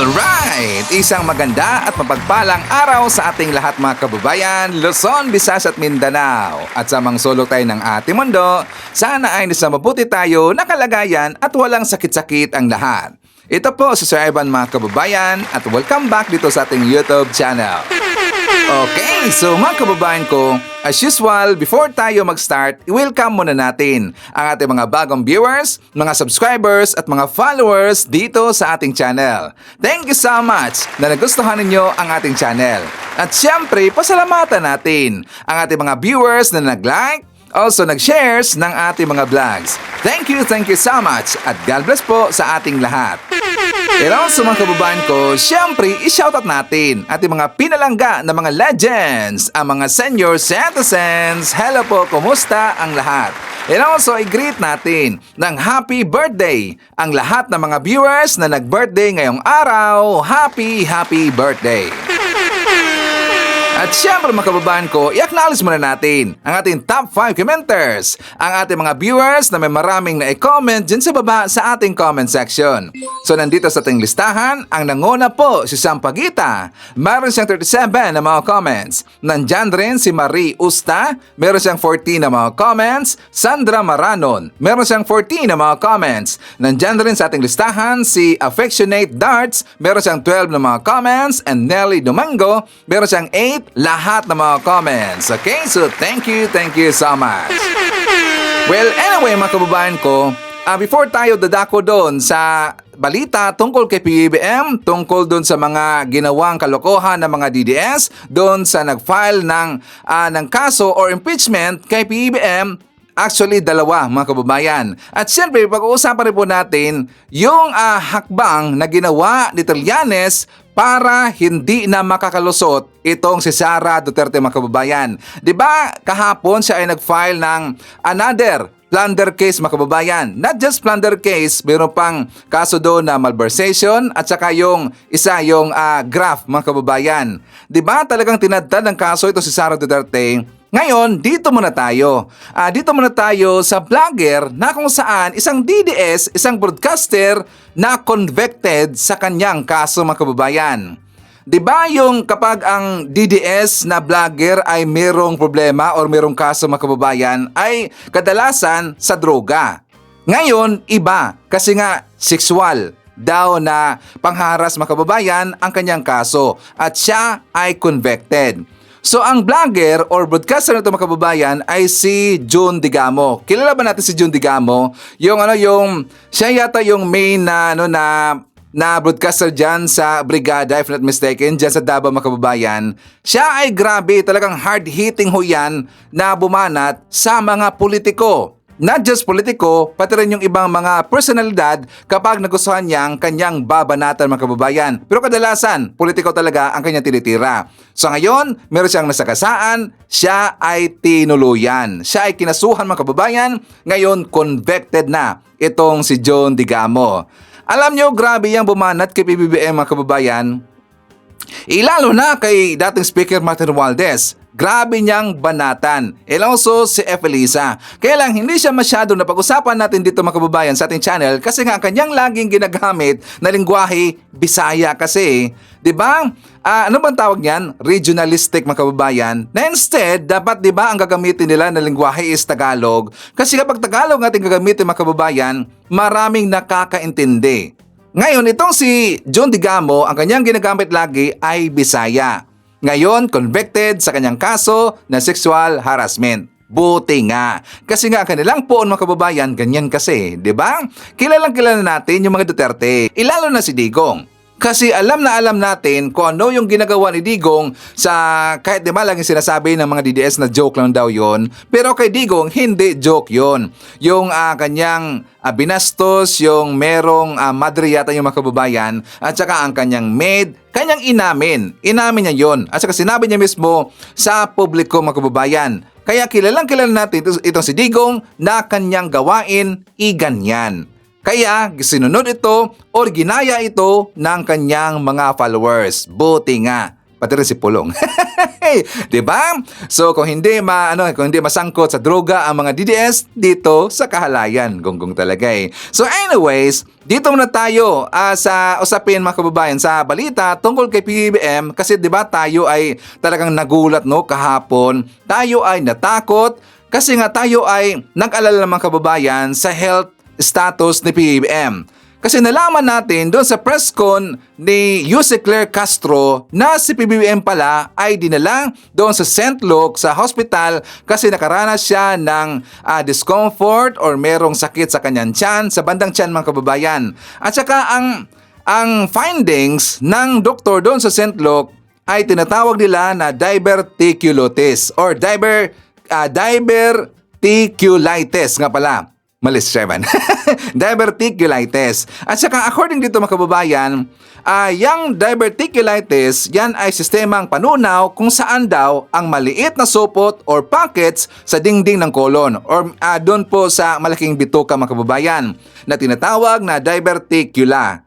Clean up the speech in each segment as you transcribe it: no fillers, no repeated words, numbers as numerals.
Alright! Isang maganda at mapagpalang araw sa ating lahat mga kababayan, Luzon, Visayas at Mindanao. At sa mga sulok tayo ng ating mundo, sana ay nasa mabuti tayo na kalagayan at walang sakit-sakit ang lahat. Ito po si Sir Ivan mga kababayan at welcome back dito sa ating YouTube channel. Okay, so mga kababayan ko, as usual, before tayo mag-start, i-welcome muna natin ang ating mga bagong viewers, mga subscribers at mga followers dito sa ating channel. Thank you so much na nagustuhan ninyo ang ating channel. At syempre, pasalamatan natin ang ating mga viewers na nag-like, also nag-shares ng ating mga vlogs. Thank you so much at God bless po sa ating lahat. Pero sa mga kababayan ko, syempre, i-shoutout natin ating mga pinalangga na mga legends, ang mga senior citizens. Hello po, kumusta ang lahat? And also, i-greet natin ng happy birthday ang lahat ng mga viewers na nag-birthday ngayong araw. Happy birthday! At syempre mga kababayan ko, i-acknowledge muna natin ang ating top 5 commenters, ang ating mga viewers na may maraming na-comment dyan sa baba sa ating comment section. So nandito sa ating listahan, ang nanguna po si Sam Pagita, meron siyang 37 na mga comments. Nandyan rin si Marie Usta, meron siyang 14 na mga comments. Sandra Maranon, meron siyang 14 na mga comments. Nandyan rin sa ating listahan si Affectionate Darts, meron siyang 12 na mga comments. And Nelly Domingo, meron siyang 8 lahat ng mga comments. Okay, so thank you so much. Well, anyway mga kababayan ko, before tayo dadako doon sa balita tungkol kay PBBM, tungkol doon sa mga ginawang kalokohan ng mga DDS, doon sa nag-file ng kaso or impeachment kay PBBM, actually, dalawa mga kababayan. At siyempre, pag-uusapan rin po natin yung hakbang na ginawa ni Trillanes para hindi na makakalusot itong si Sara Duterte mga kababayan. Diba kahapon siya ay nag-file ng another plunder case mga kababayan. Not just plunder case, mayroon pang kaso doon na malversation at saka yung graft mga kababayan. Diba talagang tinadtad ng kaso ito si Sara Duterte? Ngayon, dito muna tayo. Dito muna tayo sa vlogger na kung saan isang DDS, isang broadcaster na convicted sa kanyang kaso mga kababayan. Diba yung kapag ang DDS na vlogger ay merong problema or merong kaso mga kababayan ay kadalasan sa droga. Ngayon, iba kasi nga sexual daw na pangharas mga kababayan ang kanyang kaso at siya ay convicted. So ang vlogger or broadcaster nito mga kababayan ay si June Digamo. Kilala ba natin si June Digamo? Siya yata yung main na broadcaster dyan sa Brigada, if not mistaken, dyan sa Davao mga kababayan. Siya ay grabe, talagang hard-hitting ho yan na bumanat sa mga politiko. Not just politiko, pati rin yung ibang mga personalidad kapag nagustuhan niyang kanyang babanatan mga kababayan. Pero kadalasan, politiko talaga ang kanyang tinitira. So ngayon, meron siyang nasakasaan, siya ay tinuluyan. Siya ay kinasuhan mga kababayan, ngayon convicted na itong si June Digamo. Alam nyo, grabe yung bumanat kay PBBM mga kababayan. Lalo na kay dating Speaker Martin Romualdez. Grabe niyang banatan. And also si Efelisa. Kaya lang hindi siya masyado napag-usapan natin dito mga kababayan sa ating channel kasi nga kanyang laging ginagamit na lingwahe Bisaya kasi. Diba? Ano bang tawag niyan? Regionalistic mga kababayan. Na instead, dapat diba ang gagamitin nila na lingwahe is Tagalog? Kasi kapag Tagalog natin gagamitin mga kababayan, maraming nakakaintindi. Ngayon, itong si June Digamo, ang kanyang ginagamit lagi ay Bisaya. Ngayon, convicted sa kanyang kaso na sexual harassment. Buti nga. Kasi nga ang kanilang poon mga kababayan, ganyan kasi, di ba? Kilalang-kilala natin yung mga Duterte, ilalo na si Digong. Kasi alam natin kung ano yung ginagawa ni Digong sa kahit di ba laging sinasabi ng mga DDS na joke lang daw yon. Pero kay Digong hindi joke yon. Yung kanyang binastos, yung merong madre yata yung mga kababayan at saka ang kanyang maid, kanyang inamin niya yon. At saka sinabi niya mismo sa publiko mga kababayan. Kaya kilalang natin itong si Digong na kanyang gawain iganyan. Kaya sinunod ito o ginaya ito ng kanyang mga followers. Buti nga. pati rin si Pulong. 'Di ba? So kung hindi kung hindi masangkot sa droga ang mga DDS dito sa kahalayan, gonggong talaga eh. So anyways, dito muna tayo sa usapin mga kababayan sa balita tungkol kay PBBM kasi 'di ba tayo ay talagang nagulat kahapon. Tayo ay natakot kasi nga tayo ay nag-alala mga kababayan sa health status ni PBBM. Kasi nalaman natin doon sa press con ni Yuse Claire Castro na si PBBM pala ay dinala doon sa St. Luke sa hospital kasi nakaranas siya ng discomfort or merong sakit sa kanyang tiyan, sa bandang tiyan mga kababayan. At saka ang findings ng doktor doon sa St. Luke ay tinatawag nila na diverticulitis or diverticulitis nga pala. Malis, Shevan. Diverticulitis. At saka according dito mga kababayan, yung diverticulitis, yan ay sistemang panunaw kung saan daw ang maliit na supot or pockets sa dingding ng kolon or doon po sa malaking bituka mga kababayan na tinatawag na diverticula.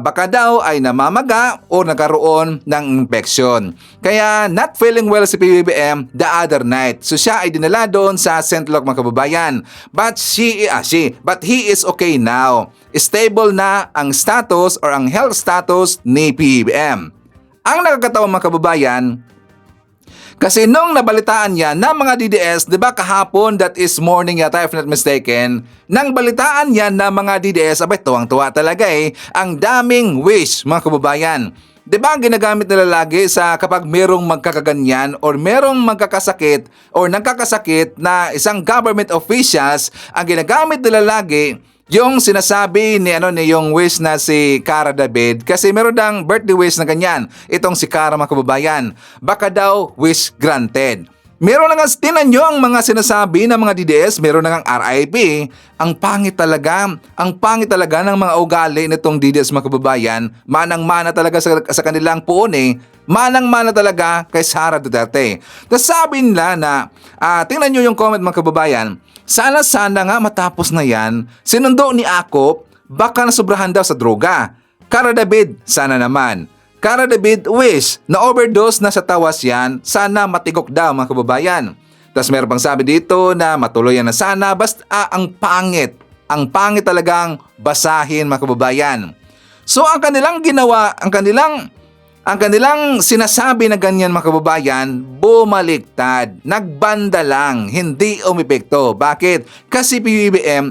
Baka daw ay namamaga o nagkaroon ng infection. Kaya not feeling well si PBBM the other night. So siya ay dinala doon sa St. Luke mga kababayan. But he is okay now. Stable na ang status or ang health status ni PBBM. Ang nakakatawa mga kababayan, kasi nung nabalitaan niya ng mga DDS, di ba kahapon, that is morning yata if not mistaken, nang balitaan niya ng mga DDS, abay tuwang-tuwa talaga ang daming wish mga kababayan. Di ba ginagamit nila lagi sa kapag merong magkakaganyan or merong magkakasakit or nagkakasakit na isang government officials, ang ginagamit nila lagi yung sinasabi ni yung wish na si Cara David kasi meron dang birthday wish na ganyan. Itong si Cara mga kababayan. Baka daw wish granted. Meron na nga, tinan nyo ang mga sinasabi ng mga DDS, meron na nga RIP. Ang pangit talaga ng mga ugali nitong DDS mga kababayan. Manang-mana talaga sa kanilang puon Manang-mana talaga kay Sara Duterte. Tapos sabi nila na, tingnan nyo yung comment mga kababayan, sana nga matapos na yan, sinundo ni Akop, baka nasubrahan daw sa droga. Cara David, sana naman. Cara David, wish, na overdose na sa tawas yan, sana matigok daw mga kababayan. Tapos meron pang sabi dito na matuloy yan na sana, basta ang pangit talagang basahin mga kababayan. So ang kanilang ginawa, ang kanilang sinasabi na ganyan mga kababayan, bumaliktad, nagbanda lang, hindi umepekto. Bakit? Kasi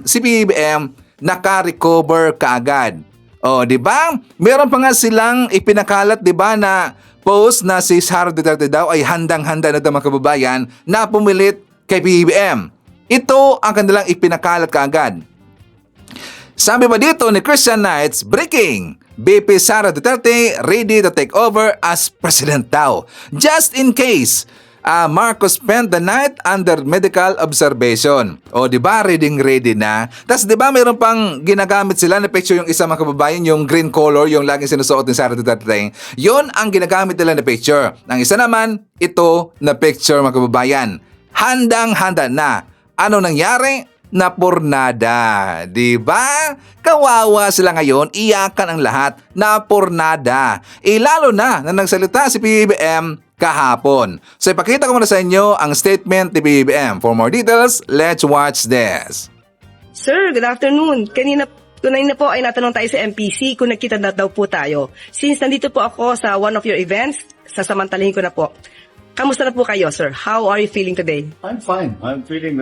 si PBBM naka-recover kaagad. O, di ba? Meron pa nga silang ipinakalat, di ba, na post na si Sara Duterte daw ay handang-handa na daw mga kababayan na pumilit kay PBBM. Ito ang kanilang ipinakalat kaagad. Sabi pa dito ni Christian Knights, breaking! BP Sara Duterte ready to take over as president daw. Just in case Marcos spent the night under medical observation. O di ba ready na. Tapos di ba mayroon pang ginagamit sila na picture yung isa mga kababayan, yung green color, yung laging sinusuot ni Sara Duterte. Yon ang ginagamit nila na picture. Ang isa naman, ito na picture mga kababayan. Handang-handa na. Ano nangyari? Napurnada. Diba? Kawawa sila ngayon, iyakan ang lahat. Napurnada. Lalo na nagsalita si PBBM kahapon. So ipakita ko muna sa inyo ang statement ni PBBM. For more details, let's watch this. Sir, good afternoon. Kanina po ay natanong tayo sa MPC kung nagkita na daw po tayo. Since nandito po ako sa one of your events, sasamantalahin ko na po. Kamusta na po kayo, sir? How are you feeling today? I'm fine. I'm feeling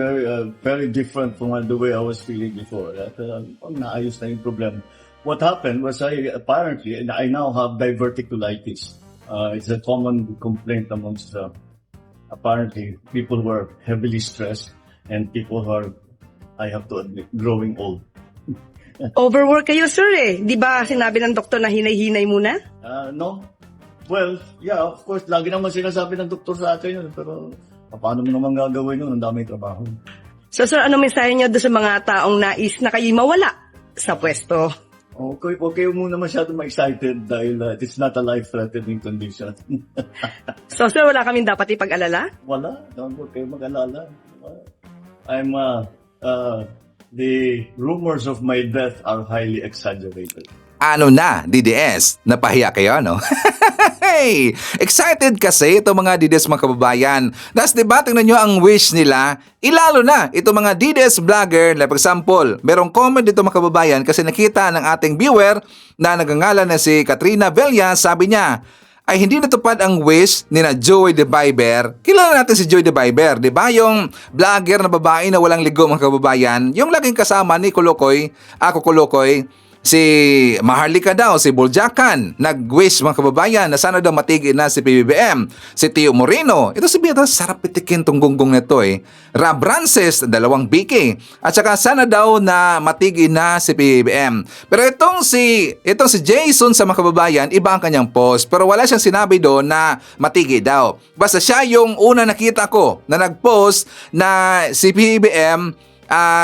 very different from the way I was feeling before. Naayos na yung problem. What happened was I now have diverticulitis. It's a common complaint amongst apparently people who are heavily stressed and people who are, I have to admit, growing old. Overwork kayo, sir Di ba sinabi ng doktor na hinay-hinay muna? No. Well, yeah, of course, lagi naman sinasabi ng doktor sa atin yun. Pero paano mo naman gagawin yun? Ang daming trabaho. So, sir, ano mensahe niyo doon sa mga taong nais na kayo mawala sa pwesto? Okay muna masyado ma-excited dahil it's not a life-threatening condition. So, sir, wala kaming dapat ipag-alala? Wala. Huwag kayo mag-alala. The rumors of my death are highly exaggerated. Ano na, DDS? Napahiya kayo, no? Hey! Excited kasi itong mga DDS mga kababayan. Tapos diba, tingnan nyo ang wish nila. Ilalo na itong mga DDS vlogger. Like for example, merong comment dito mga kababayan kasi nakita ng ating viewer na nagangalan na si Katrina Villa. Sabi niya, ay hindi natupad ang wish ni na Joy De Viber. Kilala natin si Joy De Viber, di ba? Yung vlogger na babae na walang ligo mga kababayan. Yung laging kasama ni Kulukoy, Kulukoy, si Maharlika daw, si Buljakan, nag-wish mga kababayan na sana daw matigil na si PBBM. Si Tio Moreno, ito si Bita, sarap pitikin tong gunggong nito eh. Rab Rances, 2 BK. At saka sana daw na matigil na si PBBM. Pero itong si Jason sa mga kababayan, iba ang kanyang post. Pero wala siyang sinabi doon na matigil daw. Basta siya yung una nakita ko na nag-post na si PBBM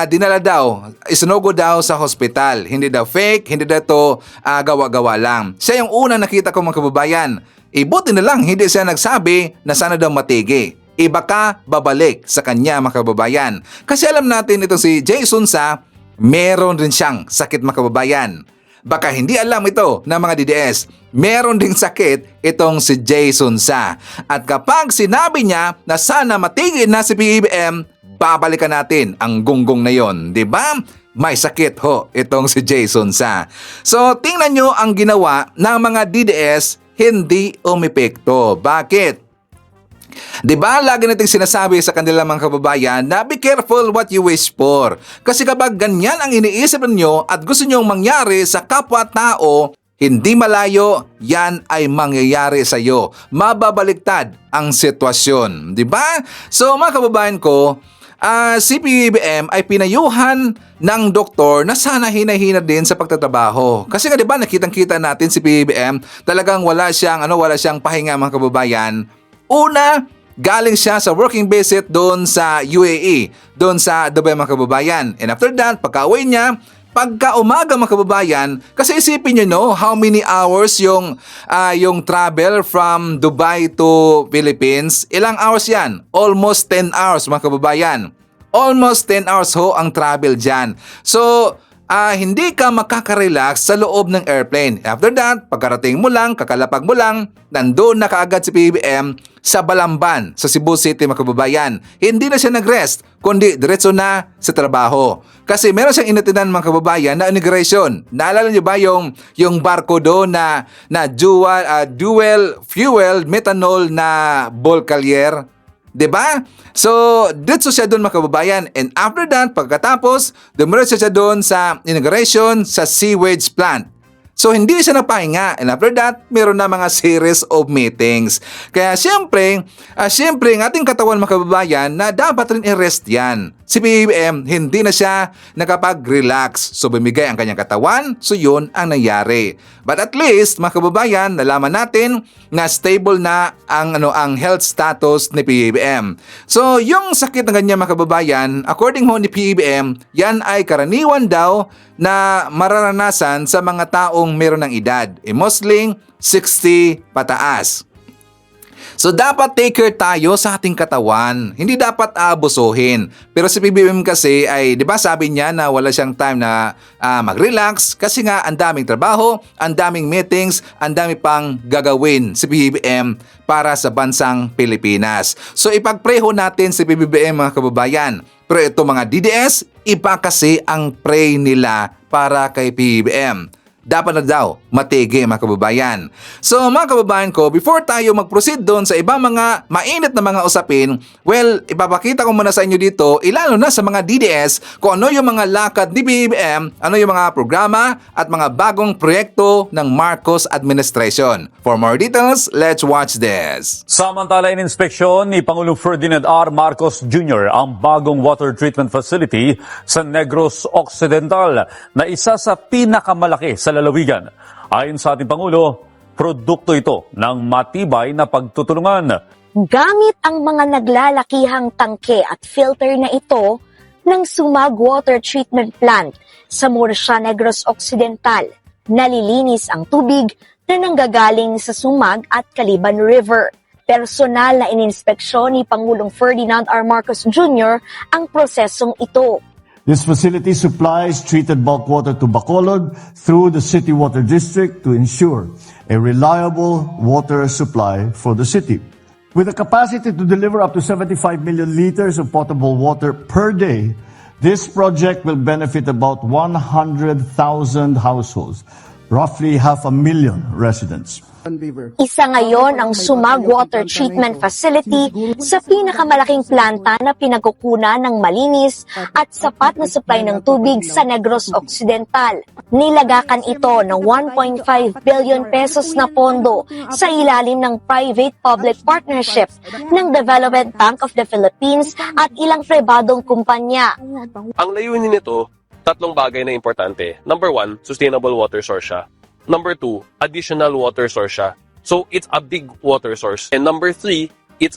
dinala daw, isinugo daw sa hospital. Hindi daw fake, hindi daw to gawa-gawa lang. Siya yung una nakita ko mga kababayan. Buti na lang, hindi siya nagsabi na sana daw matigi. Baka babalik sa kanya mga kababayan. Kasi alam natin itong si Jason Sa, meron rin siyang sakit mga kababayan. Baka hindi alam ito ng mga DDS. Meron ding sakit itong si Jason Sa. At kapag sinabi niya na sana matigil na si PBBM, babalikan natin ang gunggong na yon, di ba? May sakit ho itong si Jason Sa. So, tingnan nyo ang ginawa ng mga DDS, hindi umepekto. Bakit? Di ba lagi nating sinasabi sa kanila mga kababayan na be careful what you wish for. Kasi kapag ganyan ang iniisip ninyo at gusto nyong mangyari sa kapwa-tao, hindi malayo, yan ay mangyayari sa iyo. Mababaliktad ang sitwasyon. Di ba? So mga kababayan ko, si PBBM ay pinayuhan ng doktor na sana hinahina din sa pagtatrabaho. Kasi nga 'di ba nakitang-kita natin si PBBM, talagang wala siyang pahinga mga kababayan. Una, galing siya sa working visit doon sa UAE, doon sa Dubai mga kababayan. And after that, pagka-uwi niya, pagka-umaga mga kababayan, kasi isipin nyo no, how many hours yung travel from Dubai to Philippines? Ilang hours yan? Almost 10 hours mga kababayan. Almost 10 hours ho ang travel dyan. So, hindi ka makaka-relax sa loob ng airplane. After that, pagkarating mo lang, kakalapag mo lang, nandoon na kaagad si PBBM sa Balamban, sa Cebu City mga kababayan. Hindi na siya nag-rest, kundi diretso na sa trabaho. Kasi meron siyang inatinan mga kababayan na immigration. Naalala niyo ba yung barko doon na dual fuel methanol na Bull Collier? 'Di ba? So, dito siya doon mga kababayan. And after that, pagkatapos, dumiretso siya doon sa inauguration sa sewage plant. So, hindi siya napahinga. And after that, meron na mga series of meetings. Kaya siyempre, ang ating katawan mga kababayan na dapat rin i-rest yan. Si PBBM, hindi na siya nakapag-relax. So, bumigay ang kanyang katawan. So, yun ang nangyari. But at least, mga kababayan, nalaman natin na stable na ang health status ni PBBM. So, yung sakit ng kanya mga kababayan, according ho ni PBBM, yan ay karaniwan daw na mararanasan sa mga taong meron ng edad. Mostly 60 pataas. So dapat take care tayo sa ating katawan. Hindi dapat abusuhin. Pero si PBBM kasi ay, di ba sabi niya na wala siyang time na mag-relax kasi nga ang daming trabaho, ang daming meetings, ang dami pang gagawin si PBBM para sa bansang Pilipinas. So ipagpreho natin si PBBM mga kababayan. Pero ito mga DDS, iba kasi ang pray nila para kay PBBM. Dapat na daw matigi mga kababayan. So mga kababayan ko, before tayo mag-proceed doon sa ibang mga mainit na mga usapin, well, ipapakita ko muna sa inyo dito, ilalo na sa mga DDS, kung ano yung mga lakad ni PBBM, ano yung mga programa at mga bagong proyekto ng Marcos administration. For more details, let's watch this. Samantala, ininspeksyon ni Pangulong Ferdinand R. Marcos Jr. ang bagong water treatment facility sa Negros Occidental na isa sa pinakamalaki sa lalawigan. Ayon sa ating Pangulo, produkto ito ng matibay na pagtutulungan. Gamit ang mga naglalakihang tangke at filter na ito ng Sumag Water Treatment Plant sa Murcia, Negros Occidental, nalilinis ang tubig na nanggagaling sa Sumag at Caliban River. Personal na ininspeksyon ni Pangulong Ferdinand R. Marcos Jr. ang prosesong ito. This facility supplies treated bulk water to Bacolod through the City Water District to ensure a reliable water supply for the city. With a capacity to deliver up to 75 million liters of potable water per day, this project will benefit about 100,000 households, roughly 500,000 residents. Isa ngayon ang Sumag Water Treatment Facility sa pinakamalaking planta na pinagkukunan ng malinis at sapat na supply ng tubig sa Negros Occidental. Nilagakan ito ng 1.5 billion pesos na pondo sa ilalim ng private-public partnership ng Development Bank of the Philippines at ilang pribadong kumpanya. Ang layunin nito, tatlong bagay na importante. Number 1, sustainable water source siya. Number 2, additional water source siya. So, it's a big water source. And number 3, it's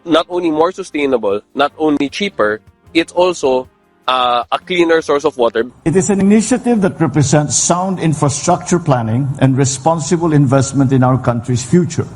not only more sustainable, not only cheaper, it's also a cleaner source of water. It is an initiative that represents sound infrastructure planning and responsible investment in our country's future.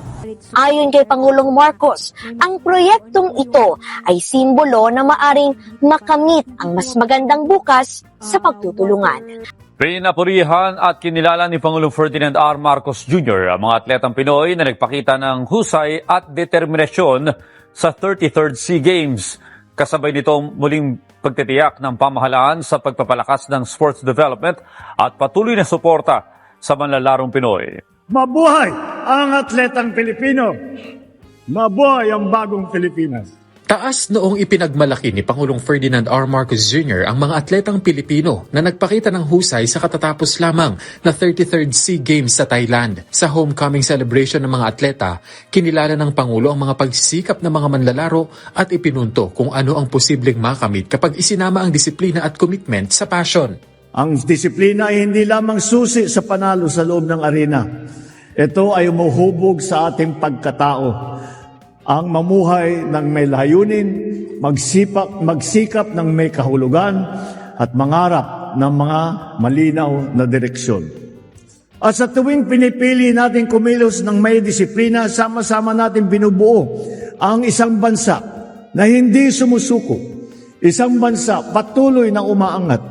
Ayon kay Pangulong Marcos, ang proyektong ito ay simbolo na maaring makamit ang mas magandang bukas sa pagtutulungan. Pinapurihan at kinilala ni Pangulong Ferdinand R. Marcos Jr. ang mga atletang Pinoy na nagpakita ng husay at determinasyon sa 33rd SEA Games. Kasabay nito muling pagtitiyak ng pamahalaan sa pagpapalakas ng sports development at patuloy na suporta sa manlalarong Pinoy. Mabuhay ang atletang Pilipino! Mabuhay ang bagong Pilipinas! Taas noong ipinagmalaki ni Pangulong Ferdinand R. Marcos Jr. ang mga atletang Pilipino na nagpakita ng husay sa katatapos lamang na 33rd SEA Games sa Thailand. Sa homecoming celebration ng mga atleta, kinilala ng Pangulo ang mga pagsisikap ng mga manlalaro at ipinunto kung ano ang posibleng makamit kapag isinama ang disiplina at commitment sa passion. Ang disiplina ay hindi lamang susi sa panalo sa loob ng arena. Ito ay umuhubog sa ating pagkatao. Ang mamuhay ng may layunin, magsikap ng may kahulugan, at mangarap ng mga malinaw na direksyon. At sa tuwing pinipili natin kumilos ng may disiplina, sama-sama natin binubuo ang isang bansa na hindi sumusuko. Isang bansa patuloy na umaangat,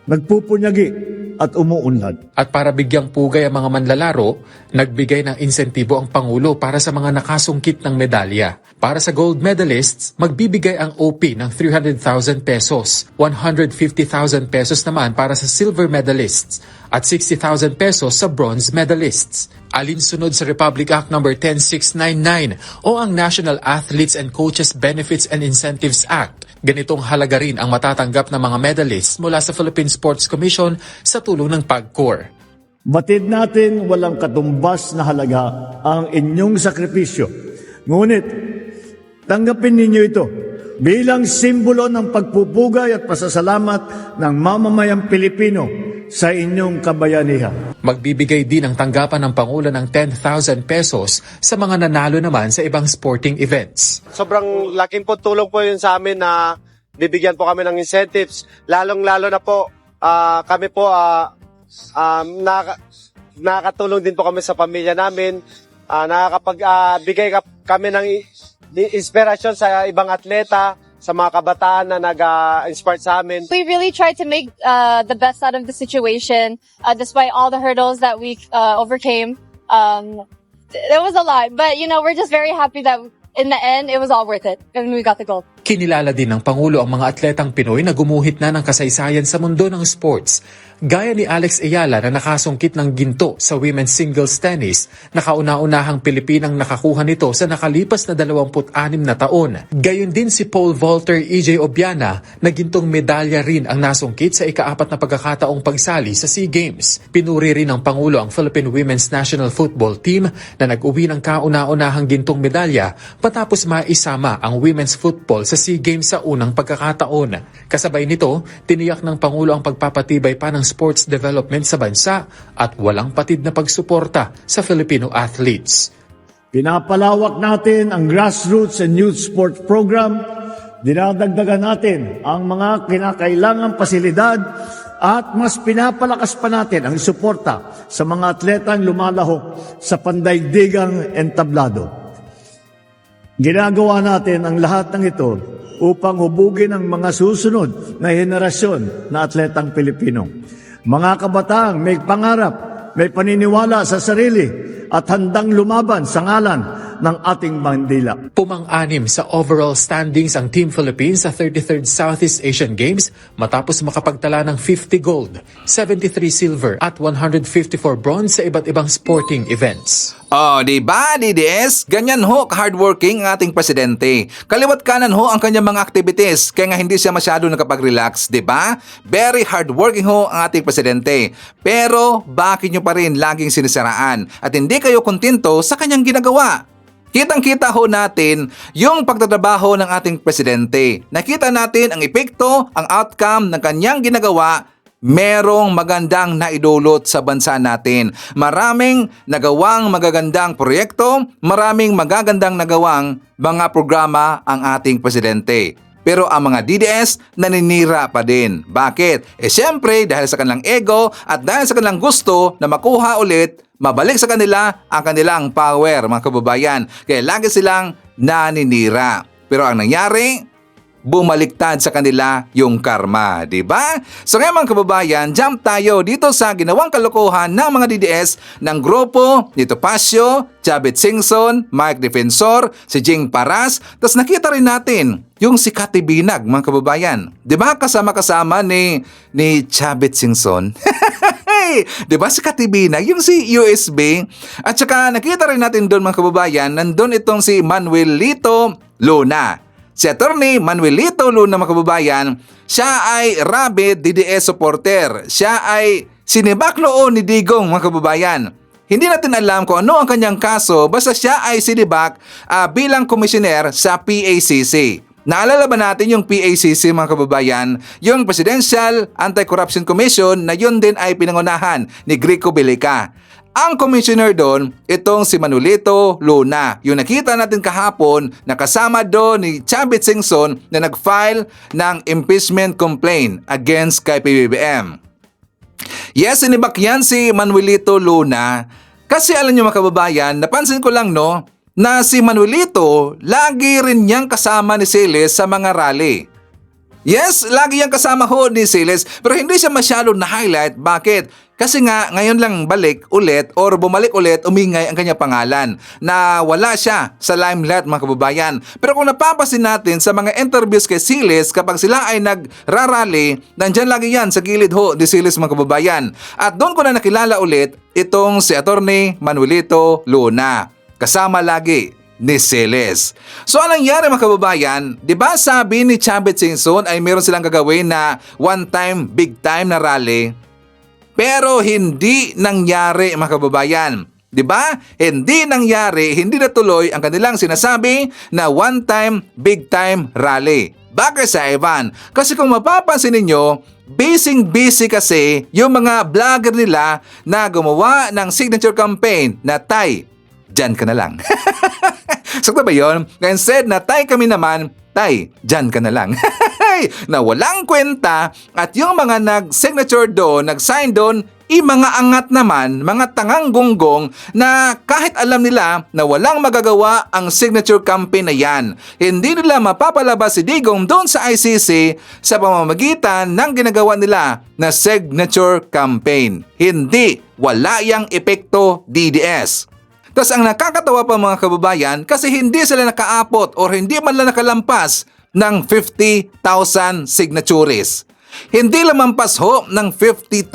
nagpupunyagi at umuunlad. At para bigyang pugay ang mga manlalaro, nagbigay ng insentibo ang Pangulo para sa mga nakasungkit ng medalya. Para sa gold medalists, magbibigay ang OP ng 300,000 pesos, 150,000 pesos naman para sa silver medalists, at 60,000 pesos sa bronze medalists. Alinsunod sa Republic Act No. 10699 o ang National Athletes and Coaches Benefits and Incentives Act. Ganitong halaga rin ang matatanggap ng mga medalists mula sa Philippine Sports Commission sa tulong ng PAGCOR. Batid natin walang katumbas na halaga ang inyong sakripisyo. Ngunit, tanggapin ninyo ito bilang simbolo ng pagpupugay at pasasalamat ng mamamayang Pilipino sa inyong kabayanihan. Magbibigay din ang tanggapan ng Pangulo ng 10,000 pesos sa mga nanalo naman sa ibang sporting events. Sobrang laking po tulong po yun sa amin na bibigyan po kami ng incentives. Lalong-lalo na po kami po nakakatulong din po kami sa pamilya namin. Nakakapagbigay kami ng inspirasyon sa ibang atleta, sa mga kabataan na nag-inspire sa amin. We really tried to make the best out of the situation, despite all the hurdles that we overcame. It was a lot, but we're just very happy that in the end, it was all worth it, and we got the gold. Kinilala din ng Pangulo ang mga atletang Pinoy na gumuhit na ng kasaysayan sa mundo ng sports. Gaya ni Alex Ayala na nakasungkit ng ginto sa women's singles tennis, na kauna-unahang Pilipinang nakakuha nito sa nakalipas na 26 na taon. Gayon din si pole vaulter EJ Obiana na gintong medalya rin ang nasungkit sa ika-4 na pagkakataong pagsali sa SEA Games. Pinuri rin ng Pangulo ang Philippine Women's National Football Team na nag-uwi ng kauna-unahang gintong medalya patapos maisama ang women's football sa SEA Games sa unang pagkakataon. Kasabay nito, tiniyak ng Pangulo ang pagpapatibay pa ng sports development sa bansa at walang patid na pagsuporta sa Filipino athletes. Pinapalawak natin ang grassroots and youth sports program. Dinadagdagan natin ang mga kinakailangang pasilidad at mas pinapalakas pa natin ang suporta sa mga atletang lumalahok sa pandaigdigang entablado. Ginagawa natin ang lahat ng ito upang hubugin ang mga susunod na henerasyon na atletang Pilipino. Mga kabataang may pangarap, may paniniwala sa sarili at handang lumaban sa ngalan ng ating bandila. Pumang-anim sa overall standings ang Team Philippines sa 33rd Southeast Asian Games matapos makapagtala ng 50 gold, 73 silver at 154 bronze sa iba't ibang sporting events. Oh, di ba, DDS? Ganyan ho, hardworking ang ating presidente. Kaliwat kanan ho ang kanyang mga activities, kaya nga hindi siya masyado nakapag-relax, di ba? Very hardworking ho ang ating presidente. Pero bakit nyo pa rin laging sinisiraan at hindi kayo kontento sa kanyang ginagawa? Kitang-kita ho natin yung pagtatrabaho ng ating presidente. Nakita natin ang epekto, ang outcome ng kanyang ginagawa. Merong magandang naidulot sa bansa natin. Maraming nagawang magagandang proyekto, maraming magagandang nagawang mga programa ang ating presidente. Pero ang mga DDS naninira pa din. Bakit? Siyempre dahil sa kanilang ego at dahil sa kanilang gusto na makuha ulit, mabalik sa kanila ang kanilang power, mga kababayan. Kaya lagi silang naninira. Pero ang nangyari, bumaliktad sa kanila yung karma, di ba? So ngayon mga kababayan, jump tayo dito sa ginawang kalokohan ng mga DDS ng grupo ni Topacio, Chavit Singson, Mike Defensor, si Jing Paras. Tapos nakita rin natin yung si Kati Binag, mga kababayan. Di ba kasama-kasama ni Chavit Singson? Di ba si Kati Binag, yung si USB? At saka nakita rin natin doon mga kababayan, nandun itong si Manuelito Luna. Si Attorney Manuelito Luna, mga kababayan, siya ay rabid DDS supporter. Siya ay sinibak noon ni Digong, mga kababayan. Hindi natin alam kung ano ang kanyang kaso, basta siya ay sinibak bilang komisyoner sa PACC. Naalala ba natin yung PACC, mga kababayan? Yung Presidential Anti-Corruption Commission na yun din ay pinangunahan ni Greco Belica. Ang commissioner doon, itong si Manuelito Luna. Yung nakita natin kahapon, nakasama doon ni Chavit Singson na nag-file ng impeachment complaint against kay PBBM. Yes, sinibak yan si Manuelito Luna. Kasi alam nyo mga kababayan, napansin ko lang no, na si Manuelito, lagi rin niyang kasama ni Siles sa mga rally. Yes, lagi yang kasama ho ni Siles, pero hindi siya masyado na-highlight. Bakit? Kasi nga, ngayon lang balik ulit or bumalik ulit, umingay ang kanyang pangalan na wala siya sa limelight, mga kababayan. Pero kung napapasin natin sa mga interviews kay Siles, kapag sila ay nagrarally, nandyan lagi yan sa gilid ho ni Siles, mga kababayan. At doon ko na nakilala ulit itong si Attorney Manuelito Luna. Kasama lagi ni Siles. So anong nangyari mga kababayan? Di ba sabi ni Chavit Singson ay meron silang gagawin na one time, big time na rally? Pero hindi nangyari mga kababayan. Di ba? Hindi nangyari, hindi natuloy ang kanilang sinasabi na one time, big time rally. Bakit sa Ivan? Kasi kung mapapansin ninyo, busy kasi yung mga vlogger nila na gumawa ng signature campaign na Tay, dyan ka na lang. Sakto ba yun? Instead na Tay kami naman, Tay, dyan ka na lang. Na walang kwenta at yung mga nag-signature doon, nag-sign doon, mga angat naman, mga tangang gonggong na kahit alam nila na walang magagawa ang signature campaign na yan, hindi nila mapapalabas si Digong doon sa ICC sa pamamagitan ng ginagawa nila na signature campaign. Hindi, wala yang epekto DDS. Tapos ang nakakatawa pa mga kababayan kasi hindi sila nakaapot or hindi man lang nakalampas ng 50,000 signatures. Hindi lamampas ho ng 50,000.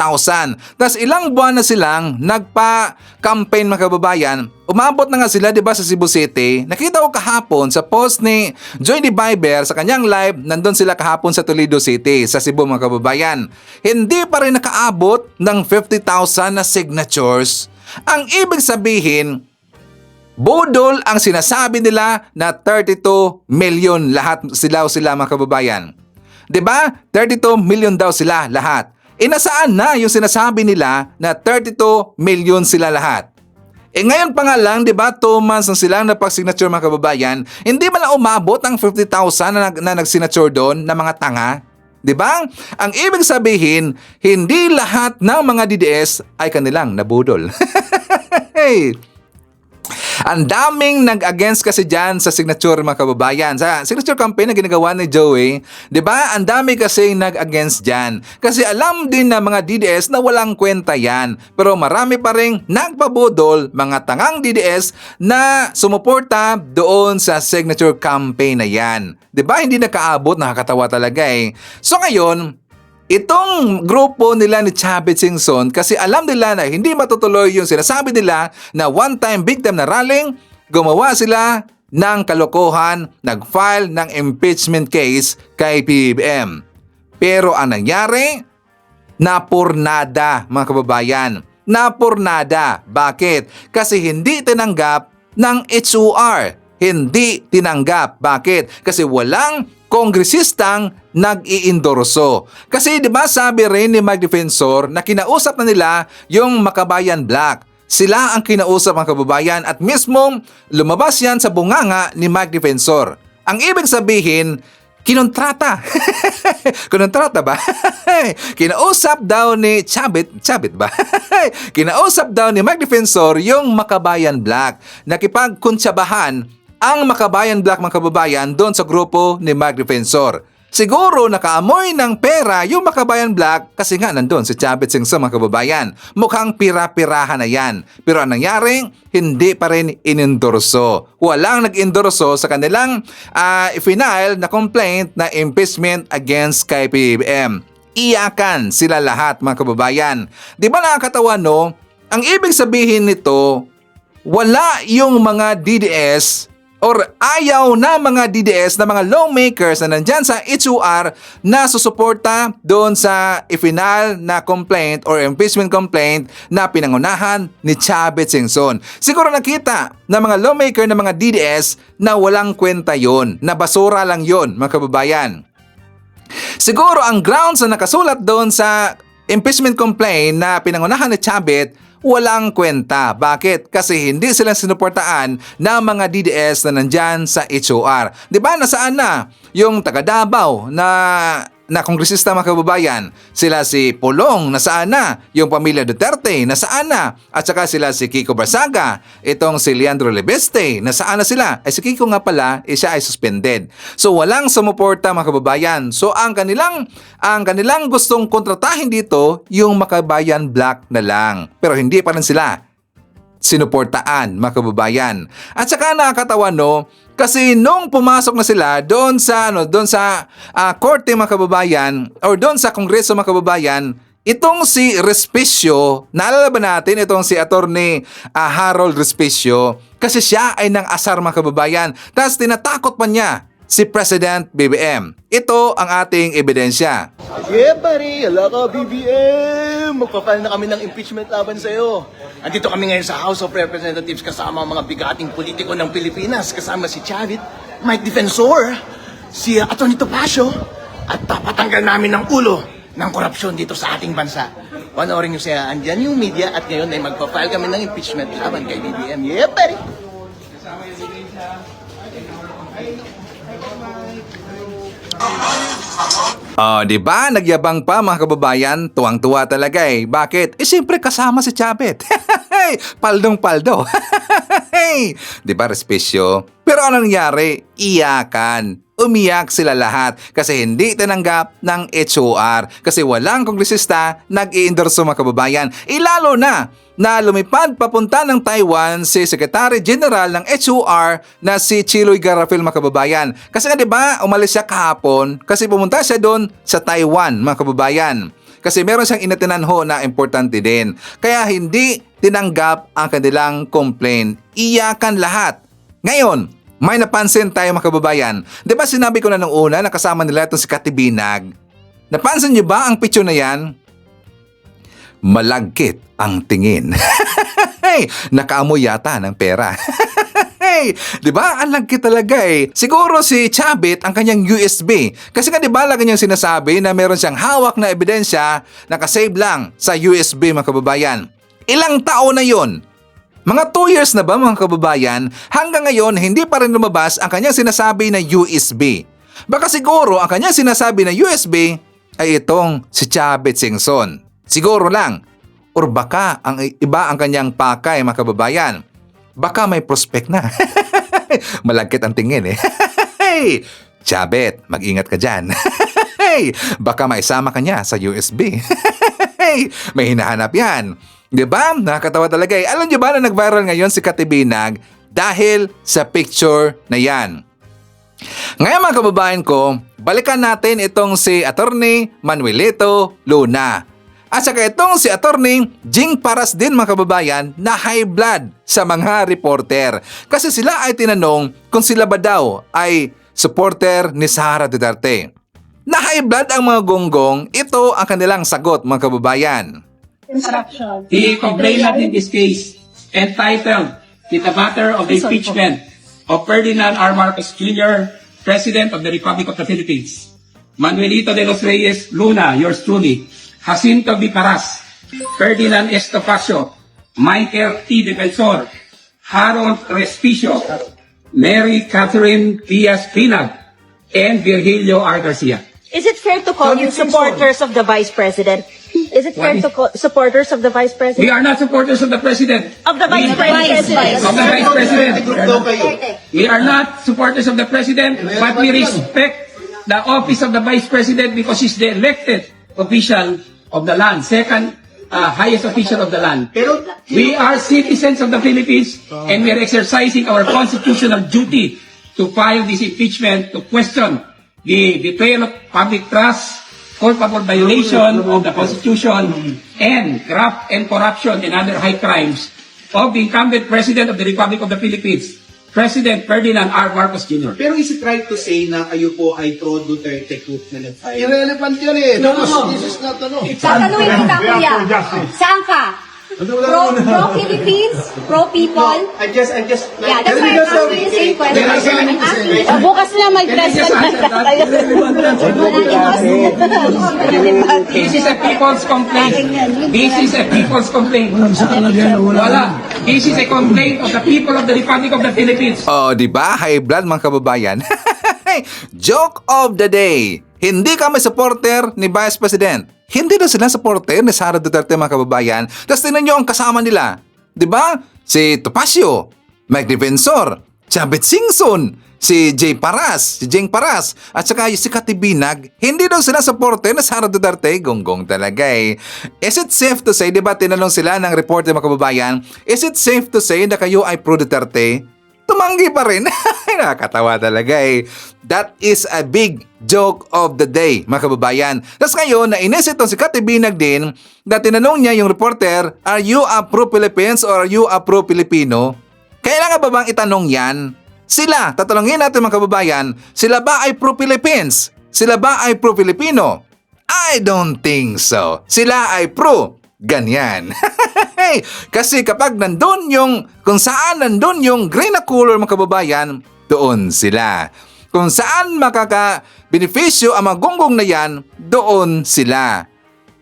Tapos ilang buwan na silang nagpa-campaign mga kababayan. Umabot na nga sila 'di ba sa Cebu City. Nakita ko kahapon sa post ni Joy D. Biber sa kanyang live, nandun sila kahapon sa Toledo City, sa Cebu mga kababayan. Hindi pa rin nakaabot ng 50,000 na signatures. Ang ibig sabihin, budol ang sinasabi nila na 32 million lahat sila mga kababayan. 'Di ba? 32 million daw sila lahat. Nasaan na yung sinasabi nila na 32 million sila lahat? Ngayon pa nga lang, 'di ba? 2 months na silang napag-signature mga kababayan. Hindi man lang umabot ang 50,000 na nag-signature doon na mga tanga. 'Di ba? Ang ibig sabihin, hindi lahat ng mga DDS ay kanilang nabudol. Hey. Ang daming nag-against kasi dyan sa signature mga kababayan. Sa signature campaign na ginagawa ni Joey, di ba? Ang dami kasi nag-against dyan. Kasi alam din ng mga DDS na walang kwenta yan. Pero marami pa rin nagpabudol, mga tangang DDS na sumuporta doon sa signature campaign na yan. Di ba? Hindi nakaabot, nakakatawa talaga eh. So ngayon, itong grupo nila ni Chavit Singson, kasi alam nila na hindi matutuloy yung sinasabi nila na one-time victim na rallying, gumawa sila ng kalokohan, nag-file ng impeachment case kay PBBM. Pero ang nangyari, napurnada mga kababayan. Napurnada. Bakit? Kasi hindi tinanggap ng HOR. Hindi tinanggap. Bakit? Kasi walang kongresistang nag-iindorso. Kasi 'di ba sabi rin ni Mike Defensor na kinausap na nila yung Makabayan Black. Sila ang kinausap mga kababayan at mismong lumabas yan sa bunganga ni Mike Defensor. Ang ibig sabihin, kinontrata. Kinontrata ba? Kinausap daw ni Chavit ba? Kinausap daw ni Mike Defensor yung Makabayan Black. Nakipagkuntsabahan ang Makabayan Black mga kababayan doon sa grupo ni Mike Defensor. Siguro nakaamoy ng pera yung Makabayan Black kasi nga nandun si Chavit Singson mga kababayan. Mukhang pira-pirahan na yan. Pero ang nangyari, hindi pa rin inendorso. Walang nag-endorso sa kanilang final na complaint na impeachment against kay PBBM. Iyakan sila lahat mga kababayan. Di ba nakakatawa no? Ang ibig sabihin nito, wala yung mga DDS or ayaw na mga DDS na mga lawmakers na nandyan sa HOR na susuporta doon sa ifinal na complaint or impeachment complaint na pinangunahan ni Chavit Singson. Siguro nakita ng mga lawmaker na mga DDS na walang kwenta yon, na basura lang yon mga kababayan. Siguro ang grounds na nakasulat doon sa impeachment complaint na pinangunahan ni Chavit, walang kwenta. Bakit? Kasi hindi sila sinuportaan ng mga DDS na nandyan sa HOR. Di ba nasaan na yung taga Davao na kongresista mga kababayan? Sila si Pulong, nasaan na? Yung pamilya Duterte, nasaan na? At saka sila si Kiko Barsaga, itong si Leandro Lebeste, nasaan na sila? Si Kiko nga pala, siya ay suspended. So walang sumuporta mga kababayan. So ang kanilang gustong kontratahin dito, yung Makabayan Black na lang. Pero hindi pa rin sila sinuportaan mga kababayan. At saka nakakatawa no, kasi nung pumasok na sila doon sa korte mga kababayan or doon sa kongreso mga kababayan, itong si Respicio, naalala ba natin itong si Attorney Harold Respicio, kasi siya ay nang asar mga kababayan. Tapos tinatakot pa niya si President BBM. Ito ang ating ebidensya. Yeah, buddy. Hala ka, BBM. Magpapal na kami ng impeachment laban sa'yo. Andito kami ngayon sa House of Representatives kasama ang mga bigating politiko ng Pilipinas. Kasama si Chavit, Mike Defensor, si Atty. Topacio, at papatanggal namin ng ulo ng korupsyon dito sa ating bansa. Panoorin nyo siya. Andyan yung media at ngayon ay magpapile kami ng impeachment laban kay BBM. Yeah, buddy. Di ba? Nagyabang pa mga kababayan, tuwang-tuwa talaga eh. Bakit? Siyempre kasama si Chavit. Paldong-paldo. Di ba, Respicio? Pero anong nangyari? Iyakan. Umiyak sila lahat kasi hindi tinanggap ng HOR kasi walang kongresista nag-i-endorso mga kababayan. Lalo na lumipad papunta ng Taiwan si Secretary General ng HOR na si Chiloy Garafil mga kababayan. Kasi nga 'di ba, umalis siya kahapon kasi pumunta siya doon sa Taiwan mga kababayan. Kasi meron siyang inatinanho na importante din. Kaya hindi tinanggap ang kanilang complaint. Iyakan lahat. Ngayon, may napansin tayo mga kababayan. Di ba sinabi ko na nung una na kasama nila itong si Katibinag? Napansin niyo ba ang picture na yan? Malagkit ang tingin. Nakaamoy yata ng pera. Di ba? Ang lagkit talaga eh. Siguro si Chavit ang kanyang USB. Kasi nga di ba lagi niyang sinasabi na meron siyang hawak na ebidensya na nakasave lang sa USB mga kababayan. Ilang taon na yon? Mga 2 years na ba mga kababayan, hanggang ngayon hindi pa rin lumabas ang kanyang sinasabi na USB. Baka siguro ang kanyang sinasabi na USB ay itong si Chavit Singson. Siguro lang. Or baka ang iba ang kanyang pakay mga kababayan. baka may prospect na. Malagkit ang tingin eh. Hey! Chabet, mag-ingat ka dyan. Hey! Baka maisama ka niya sa USB. Hey! May hinahanap yan. Diba? Nakakatawa talaga eh. Alam niyo ba na nag-viral ngayon si Katibinag dahil sa picture na yan? Ngayon mga kababayan ko, balikan natin itong si Attorney Manuelito Luna. At saka itong si Attorney Jing Paras din mga kababayan na high blood sa mga reporter. Kasi sila ay tinanong kung sila ba daw ay supporter ni Sara Duterte. Na high blood ang mga gonggong, ito ang kanilang sagot mga kababayan. The complainant in this case entitled in the matter of the impeachment of Ferdinand R. Marcos Jr., President of the Republic of the Philippines, Manuelito de los Reyes Luna, yours truly, Jacinto B. Paras, Ferdinand Estopacio, Michael T. Defensor, Harold Respicio, Mary Catherine Diaz Pinag, and Virgilio R. Garcia. Is it fair to call you supporters of the Vice President? Is it fair to call supporters of the Vice We President? are not supporters of the President. Of the Vice President. Of the Vice President. We are not supporters of the President, but we respect the office of the Vice President because he's the elected official of the land, second highest official of the land. We are citizens of the Philippines and we are exercising our constitutional duty to file this impeachment to question the betrayal of public trust, culpable violation of the Constitution, and graft and corruption and other high crimes of the incumbent President of the Republic of the Philippines, President Ferdinand R. Marcos Jr. Pero is it right to say na kayo po ay pro-Duterte group na nag-file? Irrelevant yun eh. No. This is not ano. Tatanungin kita, kuya. Saan ka? Pro-Philippines? Pro-people? I'm just Yeah, that's why I'm asking you the same question. Bukas na mag-press This is a people's complaint. This is a people's complaint. Wala. This is a complaint of the people of the Republic of the Philippines. Oh, di ba? High blood mga kababayan. Joke of the day. Hindi kami supporter ni Vice President. Hindi na sila supporter ni Sara Duterte mga kababayan. Tapos tingnan nyo ang kasama nila. Di ba? Si Topacio, Mike Defensor, Chabet Singson, si Jing Paras, at saka si Katibinag. Hindi daw sila supporter ni Sara Duterte. Gonggong talaga eh. Is it safe to say, di ba tinanong sila ng reporter mga kababayan, is it safe to say na kayo ay pro Duterte? Tumanggi pa rin. Nakakatawa talaga eh. That is a big joke of the day, mga kababayan. Tapos ngayon, nainis itong si Katibinag din na tinanong niya yung reporter, are you a pro-Philippines or are you a pro-Filipino? Kailangan ba bang itanong yan? Sila, tatanungin natin mga kababayan, sila ba ay pro-Philippines? Sila ba ay pro-Filipino? I don't think so. Sila ay pro. Ganyan. Kasi kapag nandun yung, kung saan nandun yung green na color mga kababayan, doon sila. Kung saan makaka-beneficyo ang mga gonggong na yan, doon sila.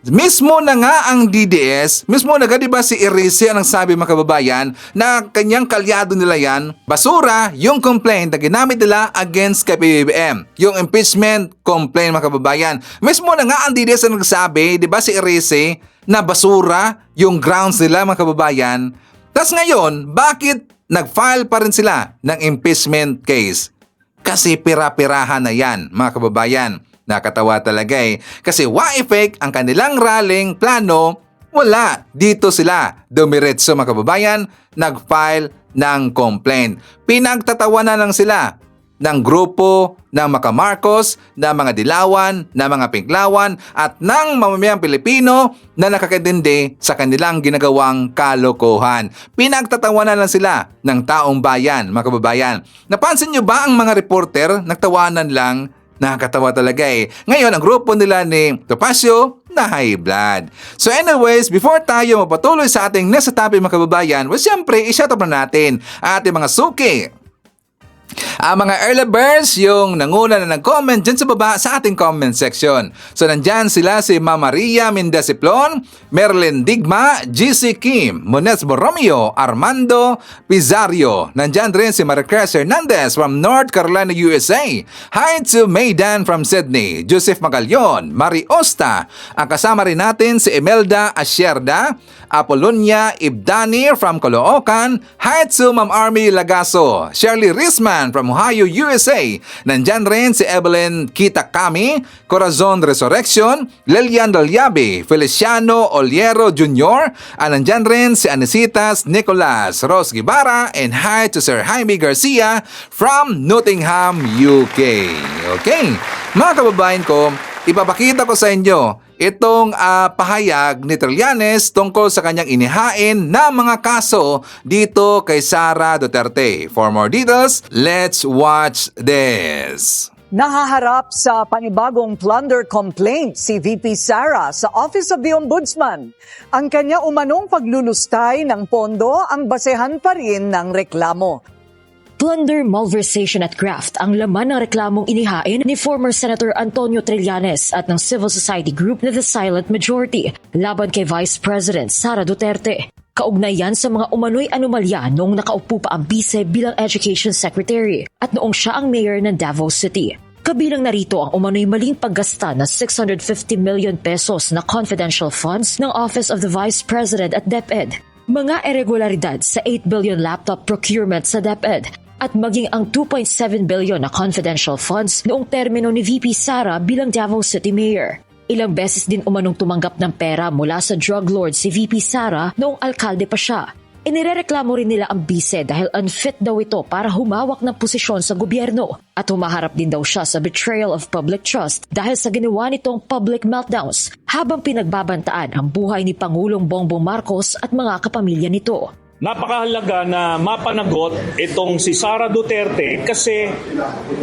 Mismo na nga ang DDS, mismo na nga diba si Erice ang sabi mga kababayan na kanyang kalyado nila yan, basura yung complaint na ginamit nila against kay PBBM. Yung impeachment complaint mga kababayan. Mismo na nga ang DDS ang nagsabi, diba si Erice, na basura yung grounds nila mga kababayan. Tas ngayon, bakit nag-file pa rin sila ng impeachment case? Kasi pira-pirahan na yan mga kababayan. Nakatawa talaga eh. Kasi wa-effect ang kanilang rallying plano, wala. Dito sila dumiretso mga kababayan, nag-file ng complaint. Pinagtatawanan lang sila ng grupo ng mga Marcos, ng mga Dilawan, ng mga Pinklawan at ng mamamayang Pilipino na nakakatindi sa kanilang ginagawang kalokohan. Pinagtatawanan lang sila ng taong bayan, mga kababayan. Napansin nyo ba ang mga reporter nagtawanan lang? Nakakatawa talaga eh. Ngayon, ang grupo nila ni Topacio na high blood. So anyways, before tayo mapatuloy sa ating next topic mga kababayan, well, siyempre, i-shoutout na natin ang ating mga suki. Ang mga early birds yung nanguna na nag-comment dyan sa baba sa ating comment section. So nandyan sila si Mama Maria Mendesiplon, Merlin Digma, GC Kim, Monez Borromeo, Armando Pizarro. Nandyan rin si Maricruz Hernandez from North Carolina, USA. Hi to Maydan from Sydney, Joseph Magallon, Mari Osta. Ang kasama rin natin si Imelda Asierda Apolonia Ibdanir from Caloocan. Hi to Ma'am Army Lagaso. Shirley Risman from Ohio, USA. Nandyan rin si Evelyn Kitakami, Corazon Resurrection, Lilian Dalyabe, Feliciano Oliero Jr. Nandyan rin si Anisitas Nicolas Ros Guevara. And hi to Sir Jaime Garcia from Nottingham, UK. Okay, mga kababayan ko, ipapakita ko sa inyo itong pahayag ni Trillanes tungkol sa kanyang inihain na mga kaso dito kay Sara Duterte. For more details, let's watch this. Nahaharap sa panibagong plunder complaint si VP Sara sa Office of the Ombudsman. Ang kanya umanong paglulustay ng pondo ang basehan pa rin ng reklamo. Plunder, malversation at graft ang laman ng reklamong inihain ni former Senator Antonio Trillanes at ng civil society group na The Silent Majority laban kay Vice President Sara Duterte. Kaugnay yan sa mga umano'y anomalya noong nakaupo pa ang bise bilang Education Secretary at noong siya ang mayor ng Davao City. Kabilang narito ang umano'y maling paggasta ng 650 million pesos na confidential funds ng Office of the Vice President at DepEd, mga irregularidad sa 8 billion laptop procurement sa DepEd, at maging ang 2.7 billion na confidential funds noong termino ni VP Sara bilang Davao City Mayor. Ilang beses din umanong tumanggap ng pera mula sa drug lord si VP Sara noong alkalde pa siya. Inirereklamo rin nila ang bise dahil unfit daw ito para humawak ng posisyon sa gobyerno at humaharap din daw siya sa betrayal of public trust dahil sa ginawa nitong public meltdowns habang pinagbabantaan ang buhay ni Pangulong Bongbong Marcos at mga kapamilya nito. Napakahalaga na mapanagot itong si Sara Duterte kasi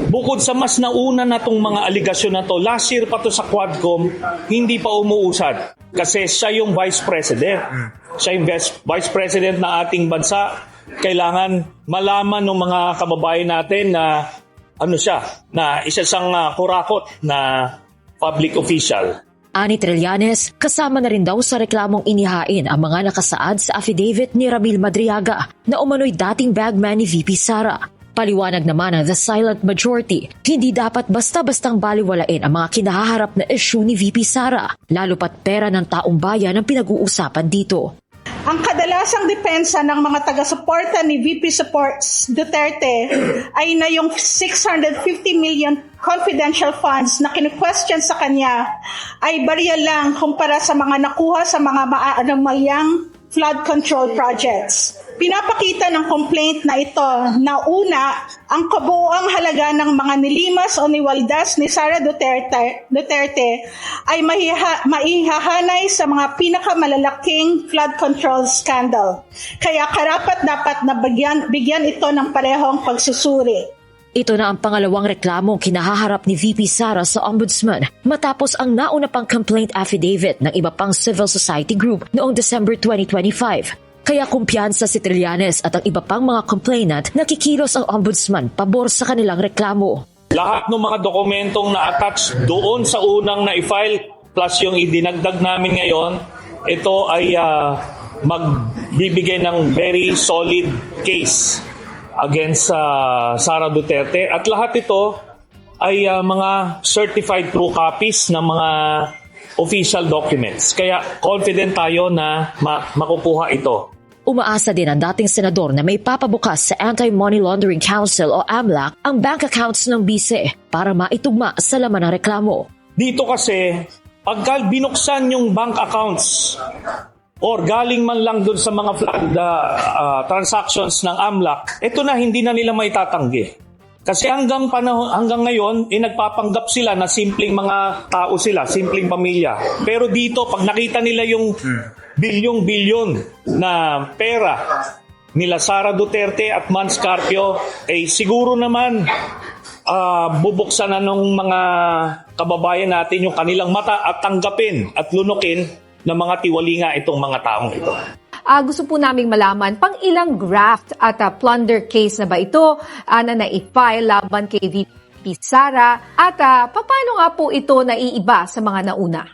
bukod sa mas nauna na itong mga aligasyon na to, last year pa to sa Quadcom, hindi pa umuusad kasi siya yung Vice President. Siya yung Vice President na ating bansa. Kailangan malaman ng mga kababayan natin na na isa siyang kurakot na public official. Ani Trillanes, kasama na rin daw sa reklamong inihain ang mga nakasaad sa affidavit ni Ramil Madriaga na umano'y dating bagman ni VP Sara. Paliwanag naman ng The Silent Majority, hindi dapat basta-bastang baliwalain ang mga kinahaharap na issue ni VP Sara, lalo pat pera ng taong bayan ang pinag-uusapan dito. Ang kadalasang depensa ng mga taga-suporta ni VP Supports Duterte ay na yung 650 million confidential funds na kinu-question sa kanya ay barya lang kumpara sa mga nakuha sa mga maanomalyang flood control projects. Pinapakita ng complaint na ito na una, ang kabuuang halaga ng mga nilimas o niwaldas ni Sara Duterte ay maihahanay sa mga pinakamalalaking flood control scandal. Kaya karapat-dapat na bigyan ito ng parehong pagsusuri. Ito na ang pangalawang reklamong kinahaharap ni VP Sara sa Ombudsman matapos ang nauna pang complaint affidavit ng iba pang civil society group noong December 2025. Kaya kumpiyansa si Trillanes at ang iba pang mga complainant na kikilos ang Ombudsman pabor sa kanilang reklamo. Lahat ng mga dokumentong na-attach doon sa unang na-file plus yung idinagdag namin ngayon, ito ay magbibigay ng very solid case against Sara Duterte. At lahat ito ay mga certified true copies ng mga official documents. Kaya confident tayo na makukuha ito. Umaasa din ang dating senador na may papabukas sa Anti-Money Laundering Council o AMLAC ang bank accounts ng bise para maitugma sa laman ng reklamo. Dito kasi, pagka binuksan yung bank accounts or galing man lang dun sa mga flood transactions ng AMLAC, ito na hindi na nila may tatanggi. Kasi hanggang ngayon, nagpapanggap sila na simpleng mga tao sila, simpleng pamilya. Pero dito, pag nakita nila yung bilyong-bilyon na pera nila Sara Duterte at Mans Carpio, siguro naman bubuksan na ng mga kababayan natin yung kanilang mata at tanggapin at lunukin ng mga tiwalinga itong mga taong ito. Gusto po naming malaman, pang ilang graft at plunder case na ba ito na na-file laban kay VP Sara at paano nga po ito naiiba sa mga nauna?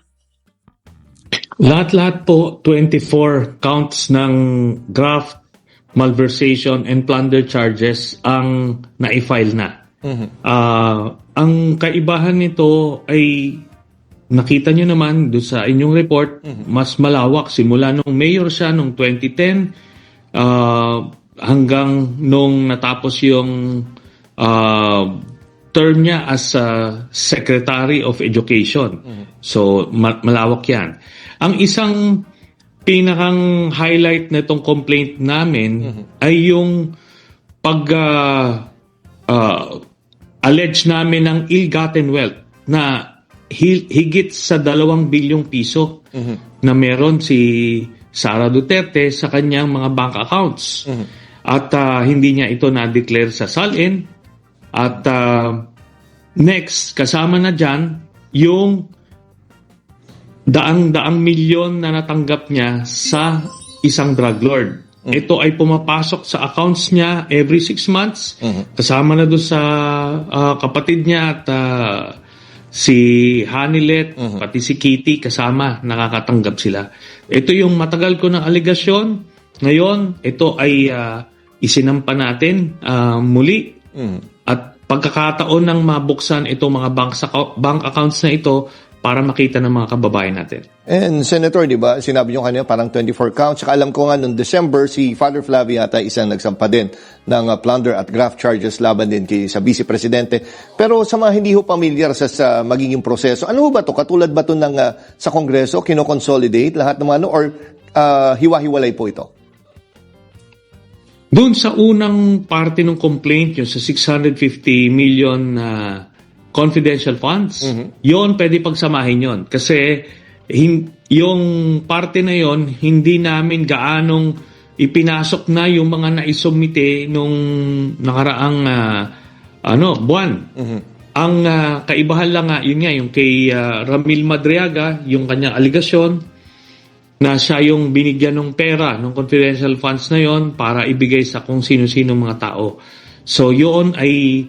Lahat-lahat po 24 counts ng graft, malversation and plunder charges ang na-file na. Ang kaibahan nito ay nakita nyo naman doon sa inyong report, mas malawak. Simula nung mayor siya nung 2010 hanggang nung natapos yung term niya as Secretary of Education. So, malawak yan. Ang isang pinakang highlight na itong complaint namin ay yung allege namin ng ill-gotten wealth na higit sa 2 bilyong piso na meron si Sara Duterte sa kanyang mga bank accounts. At hindi niya ito na-declare sa SALN. At next, kasama na dyan yung daang milyon na natanggap niya sa isang drug lord. Ito ay pumapasok sa accounts niya every 6 months. Kasama na doon sa kapatid niya at si Hanilet, pati si Kitty, kasama, nakakatanggap sila. Ito yung matagal ko ng alegasyon. Ngayon, ito ay isinampa natin muli. At pagkakataon ng mabuksan itong mga bank accounts na ito para makita ng mga kababayan natin. And Senator, di ba, sinabi nyo kanina parang 24 counts. Saka alam ko nga noong December, si Father Flavio yata isang nagsampa din ng plunder at graft charges laban din sa Vice Presidente. Pero sa mga hindi ho pamilyar sa magiging proseso, ano ba to? Katulad ba to ng sa Kongreso, kino-consolidate lahat ng ano, or hiwa-hiwalay po ito? Doon sa unang parte ng complaint, yung sa 650 million confidential funds, yon pwede pagsamahin yon. Kasi yung parte na yon, hindi namin gaanong ipinasok na yung mga naisumite nung nakaraang buwan. Ang kaibahan lang nga, yun nga, yung kay Ramil Madriaga, yung kanyang aligasyon, na siya yung binigyan ng pera ng confidential funds na yon para ibigay sa kung sino-sino mga tao. So yun ay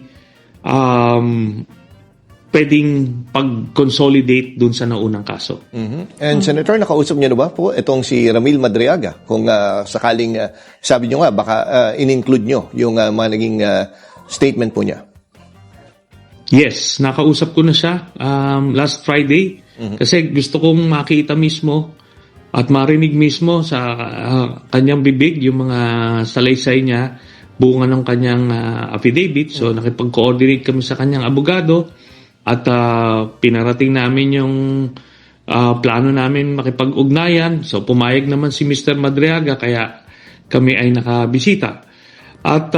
pwedeng pag-consolidate dun sa naunang kaso. And Senator, nakausap niyo na ba po itong si Ramil Madriaga? Kung sakaling, sabi niyo nga, baka in-include niyo yung mga naging statement po niya. Yes, nakausap ko na siya last Friday. Kasi gusto kong makita mismo at marinig mismo sa kanyang bibig yung mga salaysay niya, bunga ng kanyang affidavit. So nakipag-coordinate kami sa kanyang abogado at pinarating namin yung plano namin makipag-ugnayan. So pumayag naman si Mr. Madriaga kaya kami ay nakabisita. At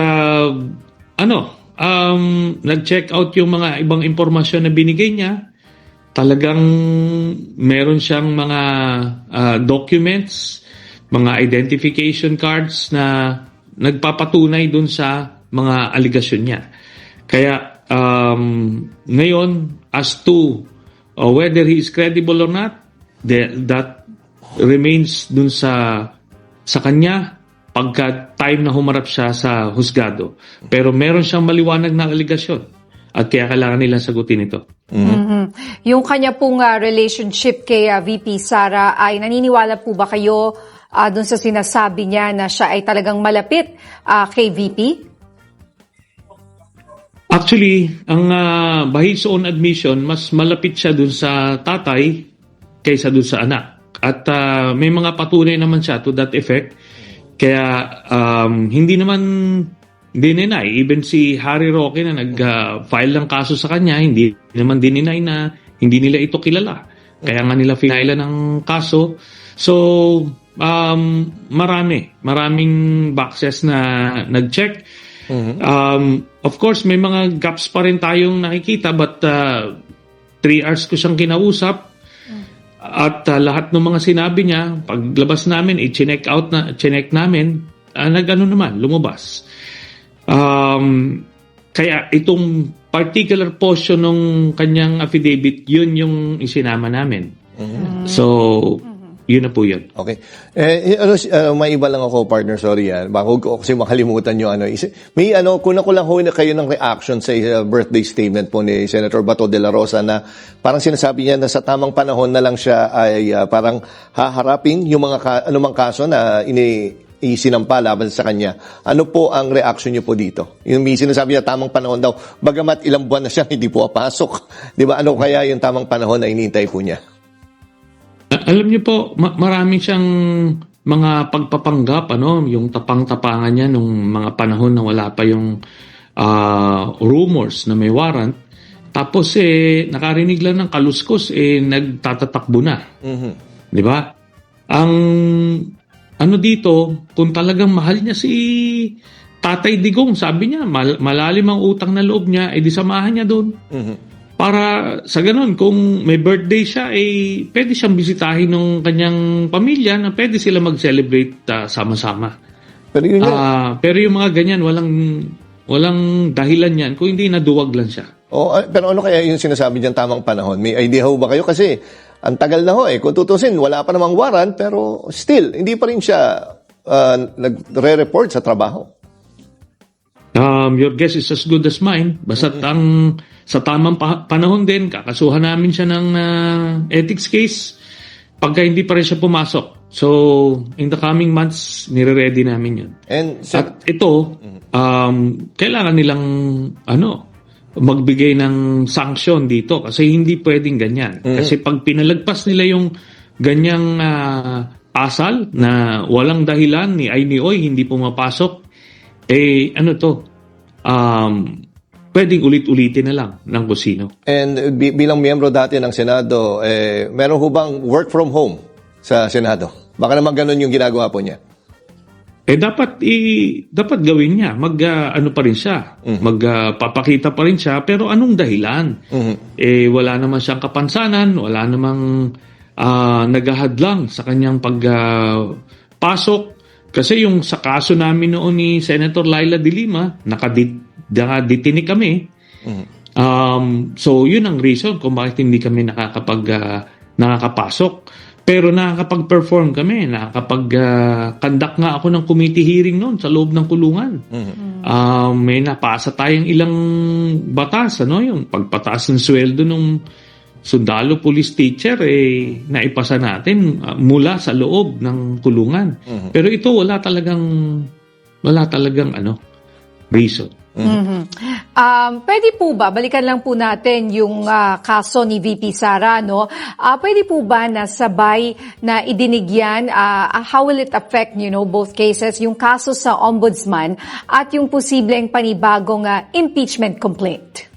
nag-check out yung mga ibang impormasyon na binigay niya. Talagang meron siyang mga documents, mga identification cards na nagpapatunay dun sa mga aligasyon niya. Kaya ngayon, as to whether he is credible or not, that remains dun sa kanya pagka time na humarap siya sa husgado. Pero meron siyang maliwanag na aligasyon at kaya kailangan nilang sagutin ito. Yung kanya pong relationship kay VP Sara, ay naniniwala po ba kayo dun sa sinasabi niya na siya ay talagang malapit kay VP? Actually, ang by his own admission, mas malapit siya dun sa tatay kaysa dun sa anak. At may mga patunay naman siya to that effect. Kaya hindi naman dininay. Even si Harry Roque na nag-file ng kaso sa kanya, hindi naman dininay na hindi nila ito kilala. Kaya nga nila finala ng kaso. So, maraming boxes na nag-check. Of course, may mga gaps pa rin tayong nakikita, but 3 hours ko siyang kinausap. At lahat ng mga sinabi niya, paglabas namin, i-check namin, lumabas. Kaya itong particular portion ng kanyang affidavit, yun yung isinama namin. So, yun na po yun. Okay. May iba lang ako, partner, sorry. Baka ko kasi makalimutan nyo. Kuna ko lang na kayo ng reaction sa birthday statement po ni Senator Bato de la Rosa na parang sinasabi niya na sa tamang panahon na lang siya ay parang haharapin yung mga anumang kaso na isinampa laban sa kanya. Ano po ang reaction niyo po dito? Yung may sinasabi niya tamang panahon daw, bagamat ilang buwan na siya hindi po papasok. Di ba? Ano kaya yung tamang panahon na inintay po niya? Alam niyo po, marami siyang mga pagpapanggap, yung tapang-tapangan niya nung mga panahon na wala pa yung rumors na may warrant. Tapos nakarinig lang ng kaluskos, nagtatatakbo na. Di ba? Ang ano dito, kung talagang mahal niya si Tatay Digong, sabi niya, malalim ang utang na loob niya, di samahan niya doon. Para sa ganun, kung may birthday siya, pwede siyang bisitahin ng kanyang pamilya na pwede sila mag-celebrate sama-sama. Pero yung mga ganyan, walang dahilan yan kung hindi naduwag lang siya. Pero ano kaya yung sinasabi dyan tamang panahon? May idea ho ba kayo? Kasi ang tagal na ho Kung tutusin, wala pa namang warrant, pero still, hindi pa rin siya nagre-report sa trabaho. Your guess is as good as mine. Basta't sa tamang panahon din, kakasuhan namin siya ng ethics case pagka hindi pa rin siya pumasok. So, in the coming months, nire-ready namin yun. At ito, kailangan nilang magbigay ng sanction dito kasi hindi pwedeng ganyan. Kasi pag pinalagpas nila yung ganyang asal na walang dahilan ni ay ni oy hindi pumapasok, pwedeng ulit-ulitin na lang ng kusino. And bilang miyembro dati ng Senado, meron ho bang work from home sa Senado? Baka naman ganun yung ginagawa po niya. Dapat gawin niya. Pa rin siya. Magpapakita pa rin siya. Pero anong dahilan? Wala naman siyang kapansanan. Wala namang naghahadlang sa kanyang pagpasok. Kasi yung sa kaso namin noon ni Senator Laila de Lima, nakadetinik kami. So yun ang reason kung bakit hindi kami nakakapasok. Pero nakakapag-perform kami, nakakapag-conduct nga ako ng committee hearing noon sa loob ng kulungan. May napasa tayong ilang batas, yung pagpataas ng sweldo ng sundalo, police teacher, naipasa natin mula sa loob ng kulungan. Pero ito wala talagang reason. Pwede po ba, balikan lang po natin yung kaso ni VP Sara, no? Pwede po ba na sabay na idinigyan, how will it affect, both cases, yung kaso sa ombudsman at yung posibleng panibagong impeachment complaint?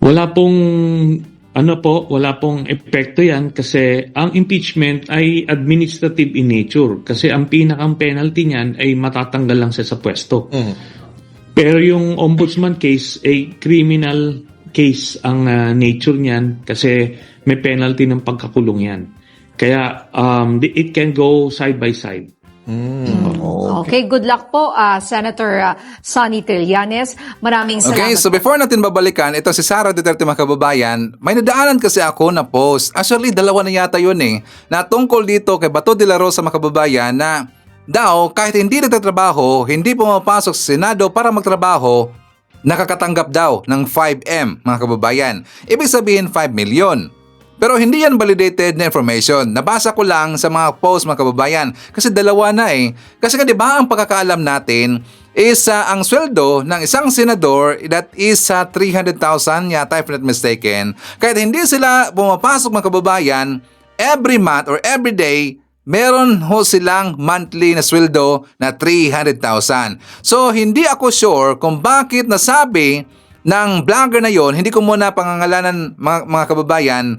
Wala pong epekto yan kasi ang impeachment ay administrative in nature kasi ang pinakang penalty niyan ay matatanggal lang siya sa pwesto. Pero yung ombudsman case ay criminal case ang nature niyan kasi may penalty ng pagkakulong yan. Kaya it can go side by side. Okay, good luck po, Senator Sonny Trillanes. Maraming salamat. Okay, so before natin babalikan, ito si Sara Duterte, mga kababayan, may nadaanan kasi ako na post. Actually, dalawa na yata yun na tungkol dito kay Bato de la Rosa, mga kababayan, na daw kahit hindi nagtatrabaho, hindi pumapasok sa Senado para magtrabaho, nakakatanggap daw ng 5M, mga kababayan. Ibig sabihin 5 million. Pero hindi yan validated na information. Nabasa ko lang sa mga post, mga kababayan. Kasi dalawa na Kasi nga diba ang pagkakaalam natin is ang sweldo ng isang senador that is 300,000 yata if not mistaken. Kahit hindi sila pumapasok, mga kababayan, every month or every day, meron ho silang monthly na sweldo na 300,000. So hindi ako sure kung bakit nasabi ng vlogger na yon, hindi ko muna pangangalanan, mga kababayan,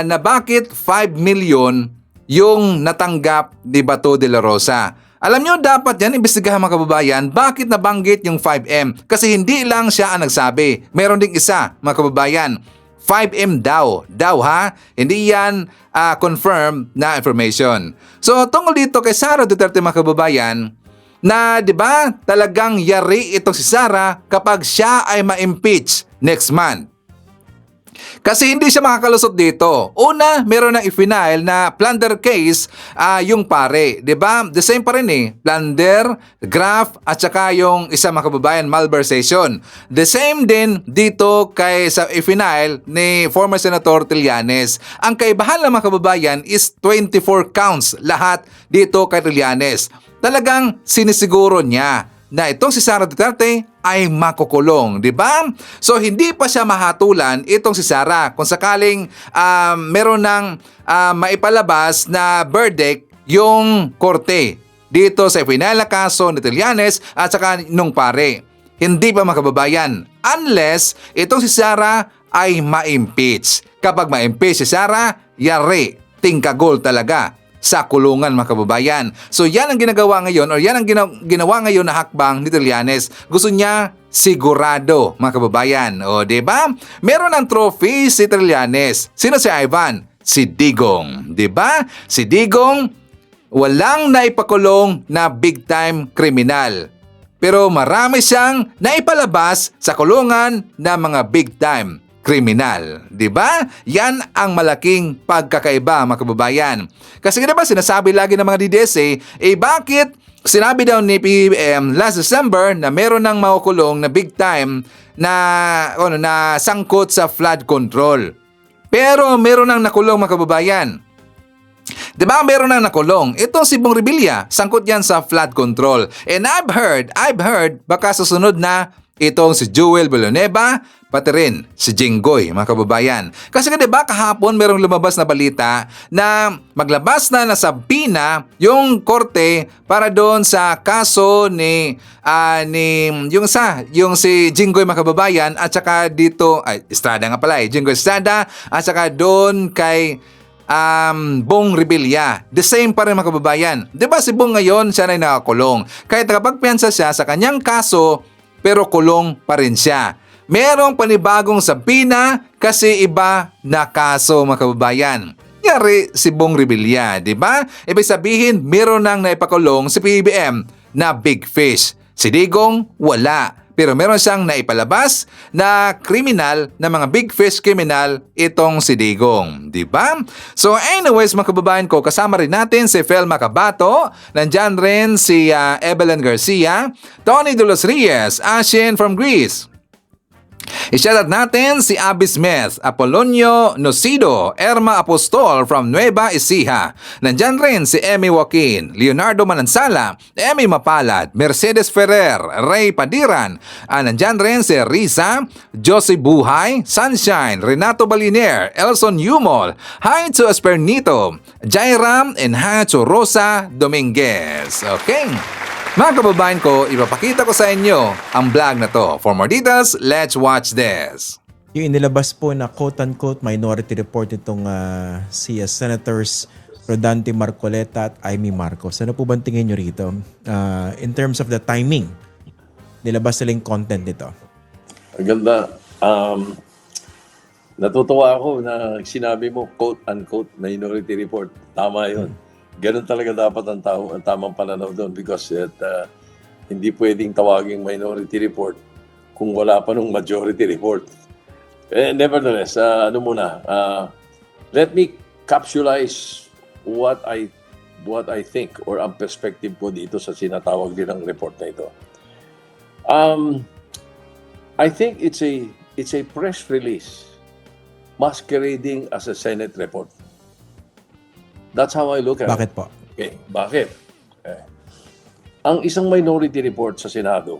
na bakit 5 million yung natanggap ni Bato de la Rosa. Alam nyo, dapat yan imbestigahan, mga kababayan, bakit nabanggit yung 5M? Kasi hindi lang siya ang nagsabi. Meron ding isa, mga kababayan, 5M daw ha? Hindi yan confirmed na information. So tungkol dito kay Sara Duterte, mga kababayan, na 'di ba talagang yari itong si Sara kapag siya ay ma-impeach next month. Kasi hindi siya makakalusot dito. Una, meron ng i-file na plunder case yung pare. 'Di ba? The same pa rin plunder, graft, at saka yung isa mga kababayan, malversation. The same din dito kay sa i-file ni former Senator Trillanes. Ang kaibahan lang mga kababayan is 24 counts lahat dito kay Trillanes. Talagang sinisiguro niya na itong si Sara Duterte ay makukulong, di ba? So hindi pa siya mahatulan itong si Sara kung sakaling meron ng maipalabas na verdict yung korte dito sa final na kaso ni Trillanes at saka nung pare. Hindi pa makababayan unless itong si Sara ay ma-impeach. Kapag ma-impeach si Sara, yari, tingkagol talaga sa kulungan mga kababayan. So yan ang ginagawa ngayon or yan ang ginawa ngayon na hakbang ni Trillanes. Gusto niya sigurado mga kababayan. O diba? Meron ng trophy si Trillanes. Sino si Ivan? Si Digong. Diba? Si Digong walang naipakulong na big time kriminal. Pero marami siyang naipalabas sa kulungan na mga big time kriminal, 'di ba? Yan ang malaking pagkakaiba mga kababayan. Kasi diba sinasabi lagi ng mga DDS bakit sinabi daw ni PBBM last December na meron ng makukulong na big time na na sangkot sa flood control. Pero meron nang nakulong mga kababayan. 'Di ba meron nang nakulong? Ito si Bong Revilla, sangkot yan sa flood control. And I've heard baka susunod na itong si Joel Villanueva, pati rin si Jinggoy, mga kababayan. Kasi nga diba kahapon merong lumabas na balita na maglabas na nasabina yung korte para doon sa kaso ni yung si Jinggoy, mga kababayan, at saka dito, Estrada nga pala Jinggoy Estrada, at saka doon kay Bong Revilla. The same pa rin mga kababayan. Diba si Bong ngayon siya na nakakulong. Kahit nakapagpiyansa siya sa kanyang kaso, pero kulong pa rin siya. Merong panibagong sabina kasi iba na kaso mga kababayan. Yari si Bong Revilla, di ba? Ibig sabihin, meron nang naipakulong si PBBM na big fish. Si Digong, wala. Pero meron siyang naipalabas na kriminal, na mga big fish kriminal itong si Digong, di ba? So anyways mga kababayan ko, kasama rin natin si Felma Cabato, nandyan rin si Evelyn Garcia, Tony De Los Reyes, Ashin from Greece. I-shoutout natin si Abby Smith, Apolonio Nocido, Erma Apostol from Nueva Ecija. Nandyan rin si Emmy Joaquin, Leonardo Manansala, Emmy Mapalad, Mercedes Ferrer, Ray Padiran. Nandyan rin si Risa, Josie Buhay, Sunshine, Renato Baliner, Elson Yumol, hi to Espernito, Jairam, and hi to Rosa Dominguez. Okay. Mga kababayan ko, ipapakita ko sa inyo ang vlog na to. For more details, let's watch this. Yung inilabas po na quote-unquote minority report itong si Senators Rodante Marcoleta at Amy Marcos. Ano po ba tingin nyo rito? In terms of the timing, nilabas silang content nito. Ang ganda. Natutuwa ako na sinabi mo quote-unquote minority report. Tama yun. Ganun talaga dapat ang tamang pananaw doon because hindi pwedeng tawaging minority report kung wala pa nung majority report. Nevertheless, let me capsulize what I think or ang perspective ko dito sa sinatawag din ng report na ito. I think it's a press release masquerading as a Senate report. That's how I look at Bakit it. po? Okay, bakit? Ang isang minority report sa Senado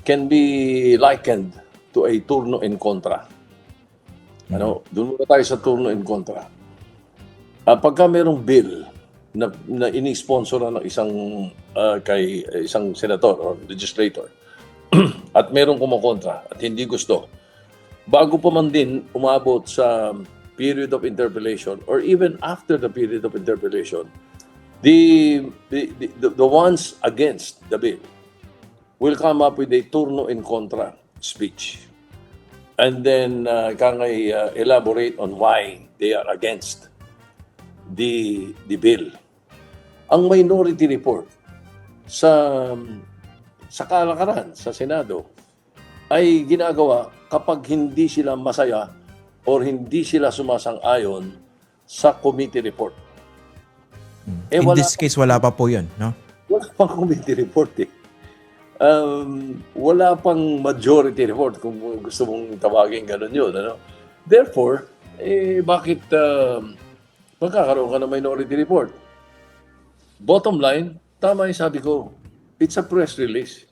can be likened to a turno in contra. Doon muna tayo sa turno in contra. Pagka mayroong bill na ini-sponsor ng isang senator or legislator at mayroong kumokontra at hindi gusto, bago pa man din umabot sa period of interpellation or even after the period of interpellation, the ones against the bill will come up with a turno in contra speech and then elaborate on why they are against the bill. Ang minority report sa kalakaran sa Senado ay ginagawa kapag hindi sila masaya or hindi sila sumasang-ayon sa committee report. In this case, wala pa po yun, no? Wala pang committee report eh. Wala pang majority report kung gusto mong tawagin ganun yun. Ano? Therefore, bakit magkakaroon ka ng minority report? Bottom line, tama yung sabi ko, it's a press release.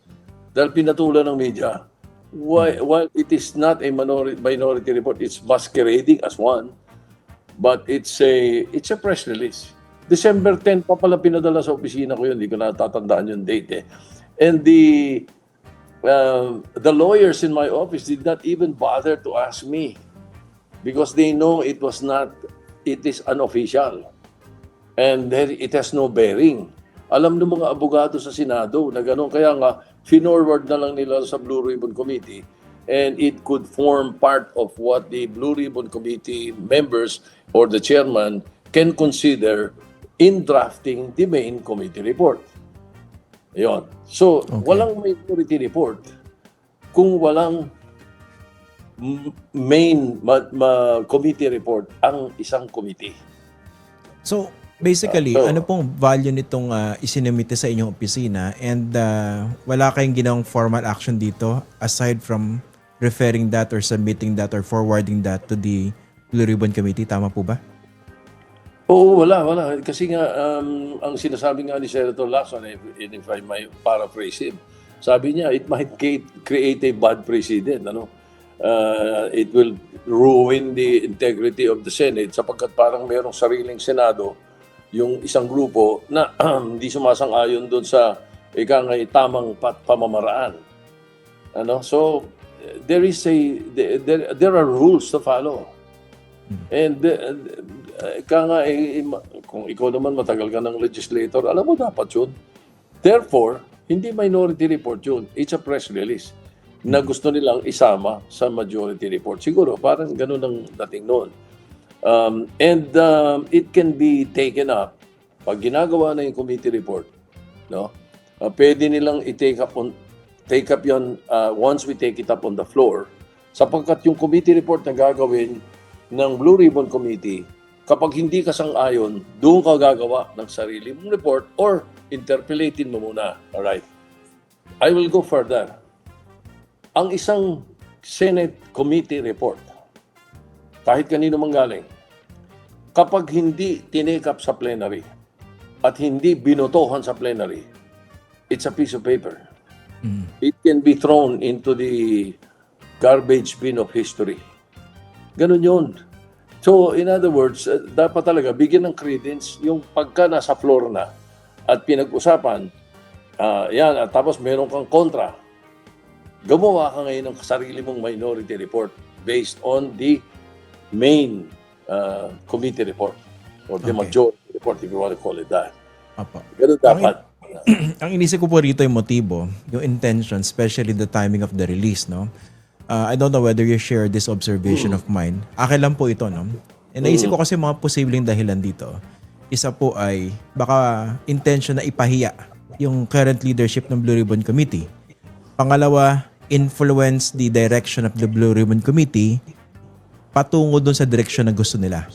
Dahil pinatulan ng media, while it is not a minority report, it's masquerading as one, but it's a press release. December 10 pa pala pinadala sa opisina ko yun, hindi ko natatandaan yung date eh. And the lawyers in my office did not even bother to ask me because they know it is unofficial and it has no bearing. Alam ng mga abogado sa Senado na gano'n, kaya nga finorward na lang nila sa Blue Ribbon Committee and it could form part of what the Blue Ribbon Committee members or the chairman can consider in drafting the main committee report. Ayun. So, walang minority report kung walang main committee report ang isang committee. So, basically, ano pong value nitong isinumite sa inyong opisina and wala kayong ginawang formal action dito aside from referring that or submitting that or forwarding that to the Blue Ribbon Committee? Tama po ba? Oo, wala. Kasi nga, ang sinasabi nga ni Senator Lacson, if I may paraphrase him, sabi niya, it might create a bad precedent. Ano? It will ruin the integrity of the Senate sapagkat parang merong sariling Senado, yung isang grupo na hindi sumasang-ayon doon sa tamang pamamaraan. Ano? So, there are rules to follow. And kung ikaw naman matagal ka ng legislator, alam mo dapat yun. Therefore, hindi minority report yun. It's a press release na gusto nilang isama sa majority report. Siguro, parang ganun ang dating noon. It can be taken up pag ginagawa na yung committee report. No? Pwede nilang i-take up yan once we take it up on the floor. Sapagkat yung committee report na gagawin ng Blue Ribbon Committee, kapag hindi ka sang-ayon, doon ka gagawa ng sarili mong report or interpolatin mo muna. Alright? I will go further. Ang isang Senate Committee report, kahit kanino manggaling, kapag hindi tinake up sa plenary at hindi binotohan sa plenary, it's a piece of paper. It can be thrown into the garbage bin of history. Ganun yun. So, in other words, dapat talaga bigyan ng credence yung pagka nasa floor na at pinag-usapan, at tapos meron kang kontra, gumawa ka ngayon ng sarili mong minority report based on the main committee report or the majority report, if you want to call it that. Ganun dapat. Ang inisip ko po rito yung motibo, yung intention, especially the timing of the release, no? I don't know whether you share this observation of mine. Akin lang po ito, no? And naisip ko kasi mga posibleng dahilan dito. Isa po ay baka intention na ipahiya yung current leadership ng Blue Ribbon Committee. Pangalawa, influence the direction of the Blue Ribbon Committee patungo dun sa direction na gusto nila.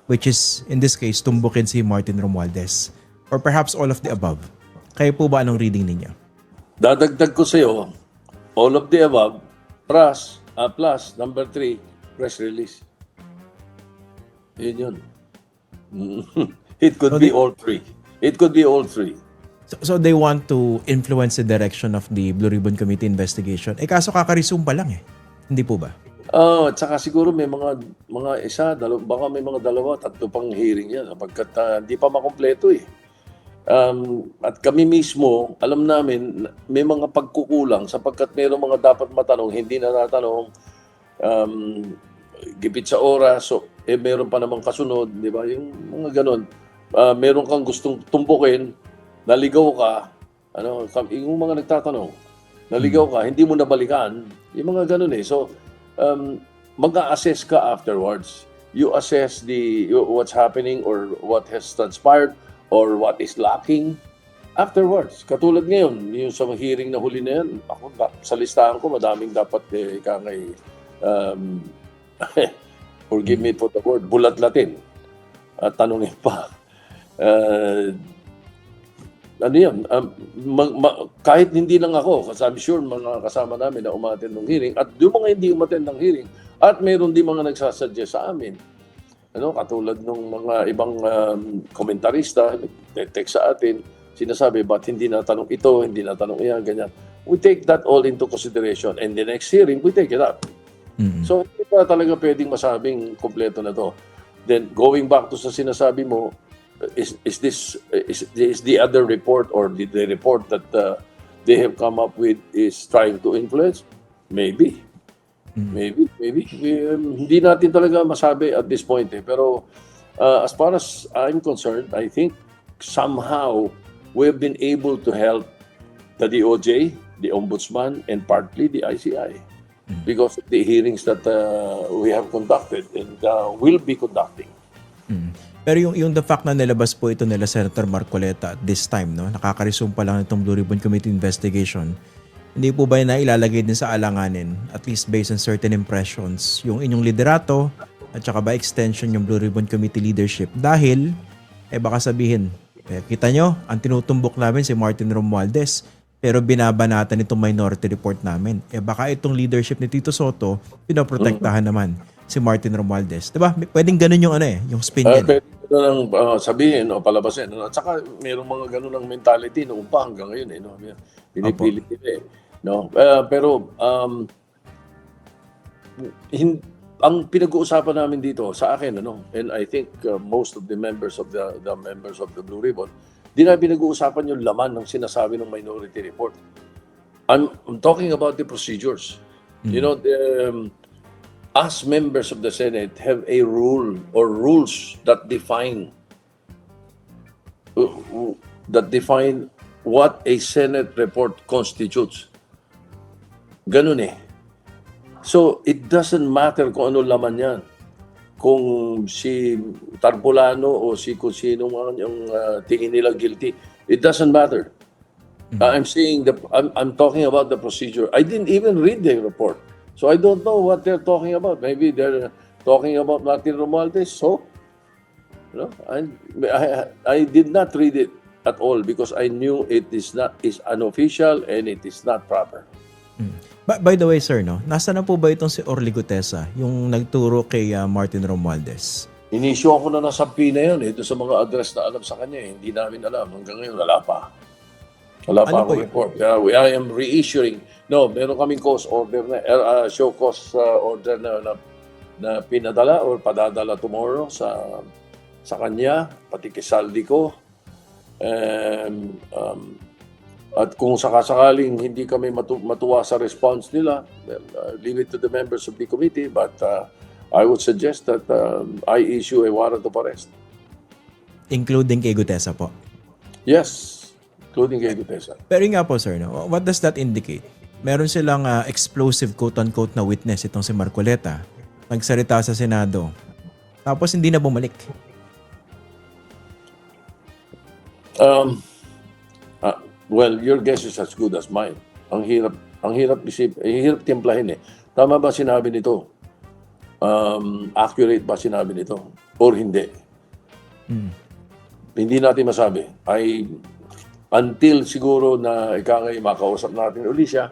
Which is, in this case, tumbukin si Martin Romualdez. Or perhaps all of the above. Kayo po ba anong reading ninyo? Dadagdag ko sa iyo, all of the above, plus number 3, press release. Yun. It could be all three. It could be all three. So they want to influence the direction of the Blue Ribbon Committee investigation. Kaso kakaresume pa lang eh. Hindi po ba? At saka siguro may mga isa, baka may mga 2, 3 pang hearing yan sapagkat hindi pa makompleto eh. At kami mismo, alam namin, may mga pagkukulang sapagkat mayroong mga dapat matanong, hindi na natanong, gipit sa oras, so, meron pa namang kasunod, di ba? Yung mga ganun. Meron kang gustong tumpukin, naligaw ka, yung mga nagtatanong, naligaw ka, hindi mo nabalikan, yung mga ganun eh. So, mag-a-assess ka afterwards. You assess what's happening or what has transpired, or what is lacking afterwards. Katulad ngayon, yung sa hearing na huli na yan, ako sa listahan ko, madaming dapat forgive me for the word, bulat-latin at tanungin pa. Ano yan, kahit hindi lang ako, kasi I'm sure mga kasama namin na umattend ng hearing, at yung mga hindi umattend ng hearing, at mayroon din mga nagsasuggest sa amin, katulad ng mga ibang komentarista, text sa atin, sinasabi, ba't hindi natanong ito, hindi natanong yan, ganyan. We take that all into consideration, and the next hearing, we take it up. So, hindi pa talaga pwedeng masabing kompleto na to. Then, going back to sa sinasabi mo, is the other report or the report that they have come up with is trying to influence? Maybe. Maybe. Hindi natin talaga masabi at this point. Pero as far as I'm concerned, I think somehow we've been able to help the DOJ, the Ombudsman, and partly the ICI because of the hearings that we have conducted and will be conducting. Pero yung the fact na nilabas po ito nila Senator Marcoleta at this time, nakaka-resume pa lang itong Blue Ribbon Committee investigation, hindi po ba na ilalagay din sa alanganin, at least based on certain impressions, yung inyong liderato at saka ba extension yung Blue Ribbon Committee leadership? Dahil, baka sabihin, kita nyo, ang tinutumbok namin si Martin Romualdez, pero binabanatan itong minority report namin. Baka itong leadership ni Tito Soto, pinoprotektahan naman si Martin Romualdez. Diba? Pwedeng ganun yung yung spin yan. Pwede ko lang sabihin o palabasin. At saka mayroong mga ganun ng mentality noong pa hanggang ngayon. Pinipilit nila. Pero ang pinag-uusapan namin dito sa akin, and I think most of the members of the members of the Blue Ribbon, di na pinag-uusapan yung laman ng sinasabi ng minority report. I'm talking about the procedures. Us members of the Senate have a rule or rules that define what a Senate report constitutes. Ganun eh. So, it doesn't matter kung ano laman yan. Kung si Tarpulano o kung sino yung tingin nila guilty, it doesn't matter. I'm saying I'm talking about the procedure. I didn't even read the report. So I don't know what they're talking about. Maybe they're talking about Martin Romualdez. So, I did not read it at all because I knew it is unofficial and it is not proper. By the way, sir, nasa na po ba itong si Orly Gutesa, yung nagturo kay Martin Romualdez? Inisyo ako na nasabi na yun. Ito sa mga address na alam sa kanya. Hindi namin alam. Hanggang ngayon, wala pa. Wala pa akong report. I am reissuing. No, meron kaming cause order na, show cause order na pinadala or padadala tomorrow sa kanya, pati kay Saldi ko. At kung sakasakaling hindi kami matuwa sa response nila, leave it to the members of the committee. But I would suggest that I issue a warrant of arrest. Including kay Gutesa po? Yes, including kay Gutesa. Pero nga po, sir, what does that indicate? Meron silang explosive quote-unquote na witness itong si Marcoleta. Nagsalita sa Senado. Tapos hindi na bumalik. Well, your guess is as good as mine. Ang hirap timplahin eh. Tama ba sinabi nito? Accurate ba sinabi nito? Or hindi? Hindi natin masabi. Until siguro na makausap natin uli siya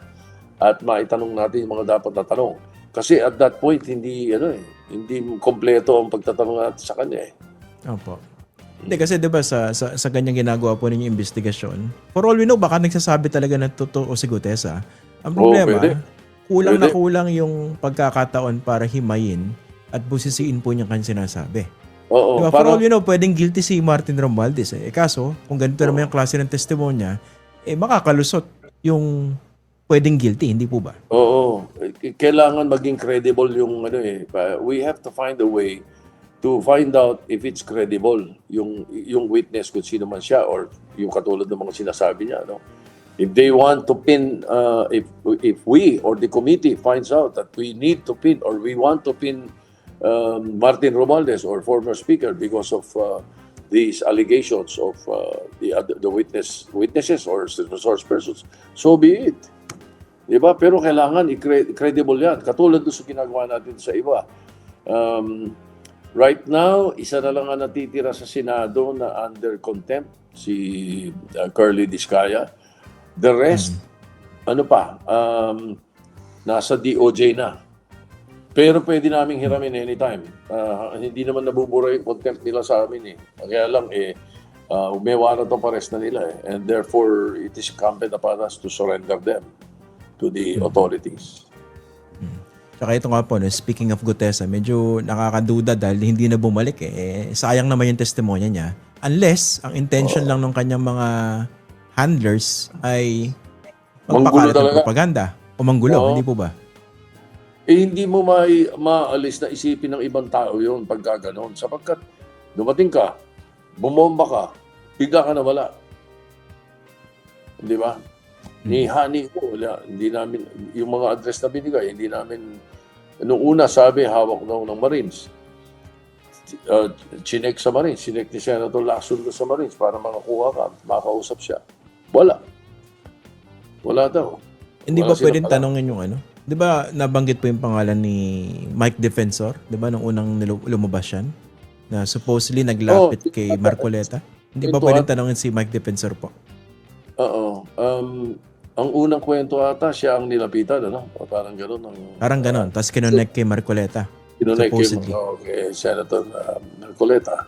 at maitanong natin yung mga dapat na tanong. Kasi at that point, hindi kompleto ang pagtatanong natin sa kanya eh. Opo. Hindi kasi 'di ba sa ganyang ginagawa po ninyong investigasyon, for all we know baka nagsasabi talaga na totoo si Gutesa. Ang problema, kulang yung pagkakataon para himayin at busisiin po niya kanyang sinasabi. Oo, diba? For all we know, pwedeng guilty si Martin Romualdez. Kaso, kung ganito naman yung klase ng testimonya, makakalusot yung pwedeng guilty, hindi po ba? Oo. Kailangan maging credible yung we have to find a way to find out if it's credible yung witness kung sino man siya or yung katulad ng mga sinasabi niya. If they want to pin, if we or the committee finds out that we need to pin or we want to pin Martin Romualdez or former speaker because of these allegations of the witnesses or resource persons, so be it. Diba? Pero kailangan i-credible yan. Katulad doon sa ginagawa natin sa iba. Right now, isa na lang ang natitira sa Senado na under contempt, si Curly Discaya. The rest, nasa DOJ na. Pero pwede naming hiramin anytime. Hindi naman nabubura yung contempt nila sa amin eh. Kaya lang may warrant of arrest na nila eh. And therefore, it is incumbent upon us to surrender them to the authorities. Tsaka ito nga po, no, speaking of Gutesa, medyo nakakaduda dahil hindi na bumalik eh. Sayang naman yung testimonya niya. Unless, ang intention lang ng kanyang mga handlers ay magpakalat ng propaganda o manggulo, hindi po ba? Hindi mo maalis na isipin ng ibang tao yun pagka ganon. Sapagkat dumating ka, bumomba ka, bigla ka nawala. Di ba? Ni Hani ko, hindi namin, yung mga address na binigay, hindi namin, nung una sabi, hawak daw ng Marines. Chinek sa Marines, chinek ni Senator Lacson sa Marines para makakuha ka, makausap siya. Wala daw. Hindi ba pwedeng tanongin yung ano? Di ba nabanggit po yung pangalan ni Mike Defensor? Di ba nung unang lumabas yan? Na supposedly naglapit kay Marcoleta? Hindi ba pwedeng tanongin si Mike Defensor po? Oo. Ang unang kwento ata, siya ang nilapitan, ano? Parang gano'n. Parang gano'n. Tapos kinonect kay Marcoleta. Supposedly. Kay Senator Marcoleta.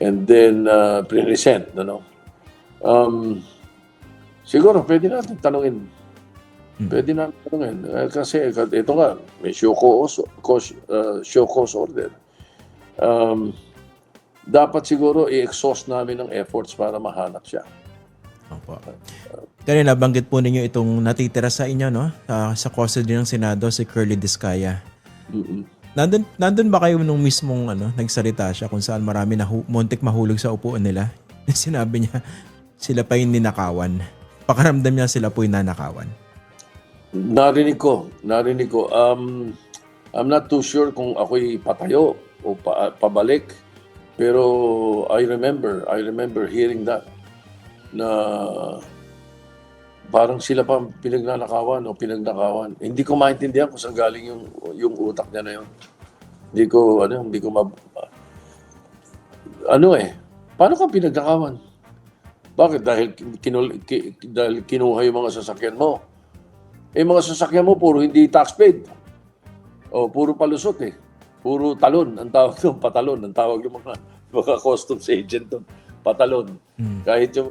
And then, pre-resent, ano? Siguro, pwede natin tanungin. Pwede natin tanungin. Kasi, ito nga, may show cause order. Dapat siguro i-exhaust namin ng efforts para mahanap siya. Opo. Kanina nabanggit po ninyo itong natitira sa inyo, no? Sa custody ng Senado, si Curly Discaya. Nandun ba kayo nung mismong nagsalita siya kung saan marami na muntik mahulog sa upuan nila? Sinabi niya, sila pa yung ninakawan. Pakaramdam niya sila po yung nanakawan. Narinig ko. I'm not too sure kung ako'y patayo o pabalik. Pero I remember hearing that na parang sila pa pinagnanakawan o pinagnakawan. Hindi ko maintindihan kung saan galing yung utak niya na yun. Hindi ko paano ka pinagnakawan? Bakit? Dahil kinuha yung mga sasakyan mo. Mga sasakyan mo puro hindi tax paid. O puro palusot eh. Puro talon ang tawag doon, patalon ang tawag yung mga customs agent doon. Patalon. Kahit yung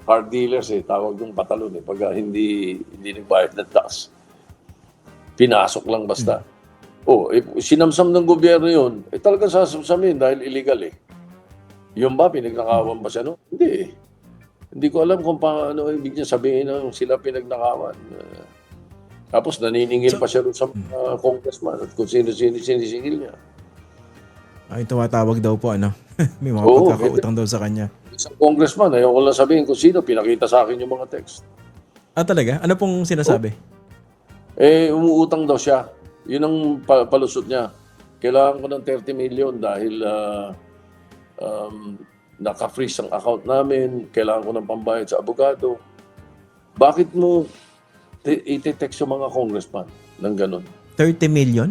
car dealers tawag yung patalon pag hindi nagbayad ng tax. Pinasok lang basta. Sinamsam ng gobyerno yun, talagang sasamsamin dahil illegal Yung ba, pinagnakawan ba siya? No? Hindi Hindi ko alam kung paano ibig niya sabihin na sila pinagnakawan. Tapos naniningil pa siya sa congressman at kung sinisingil niya. Ay, tumatawag daw po, may mga pagkakautang daw sa kanya. Isang congressman, ayaw ko lang sabihin kung sino, pinakita sa akin yung mga text. Talaga? Ano pong sinasabi? Umuutang daw siya. Yun ang palusot niya. Kailangan ko ng 30 million dahil naka-freeze ang account namin. Kailangan ko ng pambayad sa abogado. Bakit mo iti-text yung mga congressman ng ganun? 30 million?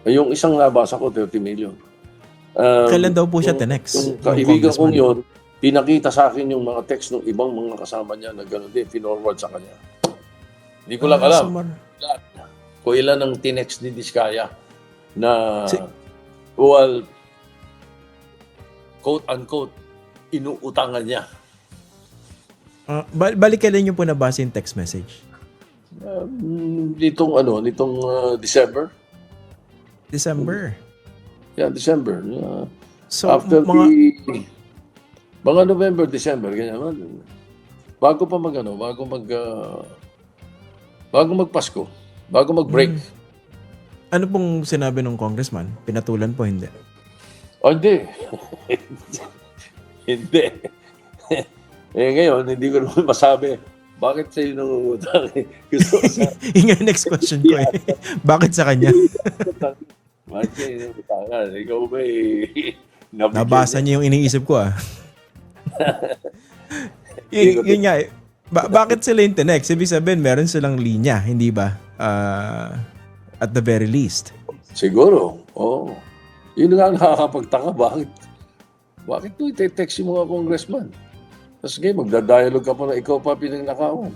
Yung isang nabasa ko, 30 million. Kailan daw po siya tinext? Yung kaibigan kong yun, pinakita sa akin yung mga text ng ibang mga kasama niya na gano'n din, finorward sa kanya. Hindi ko lang alam kung ilan ang tinext ni Discaya na, quote-unquote, inuutangan niya. Balik kailan niyo po nabasa yung text message? Nitong December. December? Yeah, December. So, after mga November, December, ganyan. Bago magpasko, bago mag-break. Ano pong sinabi ng congressman? Pinatulan po, hindi? Hindi. Hindi. Ngayon, hindi ko naman masabi, bakit sa'yo nangungutang? Yung next question ko bakit sa kanya? Bakit sa'yo nangungutangan? Ikaw ba nabasa niyo yung iniisip ko yun nga bakit sila yung tinext? Ibig sabihin, meron silang linya, hindi ba? At the very least. Siguro, oo. Yun nga ang nakakapagtaka, bakit mo ite-text yung mga congressman? Tapos ngayon, magda-dialogue ka pa na ikaw pa pinanakawan.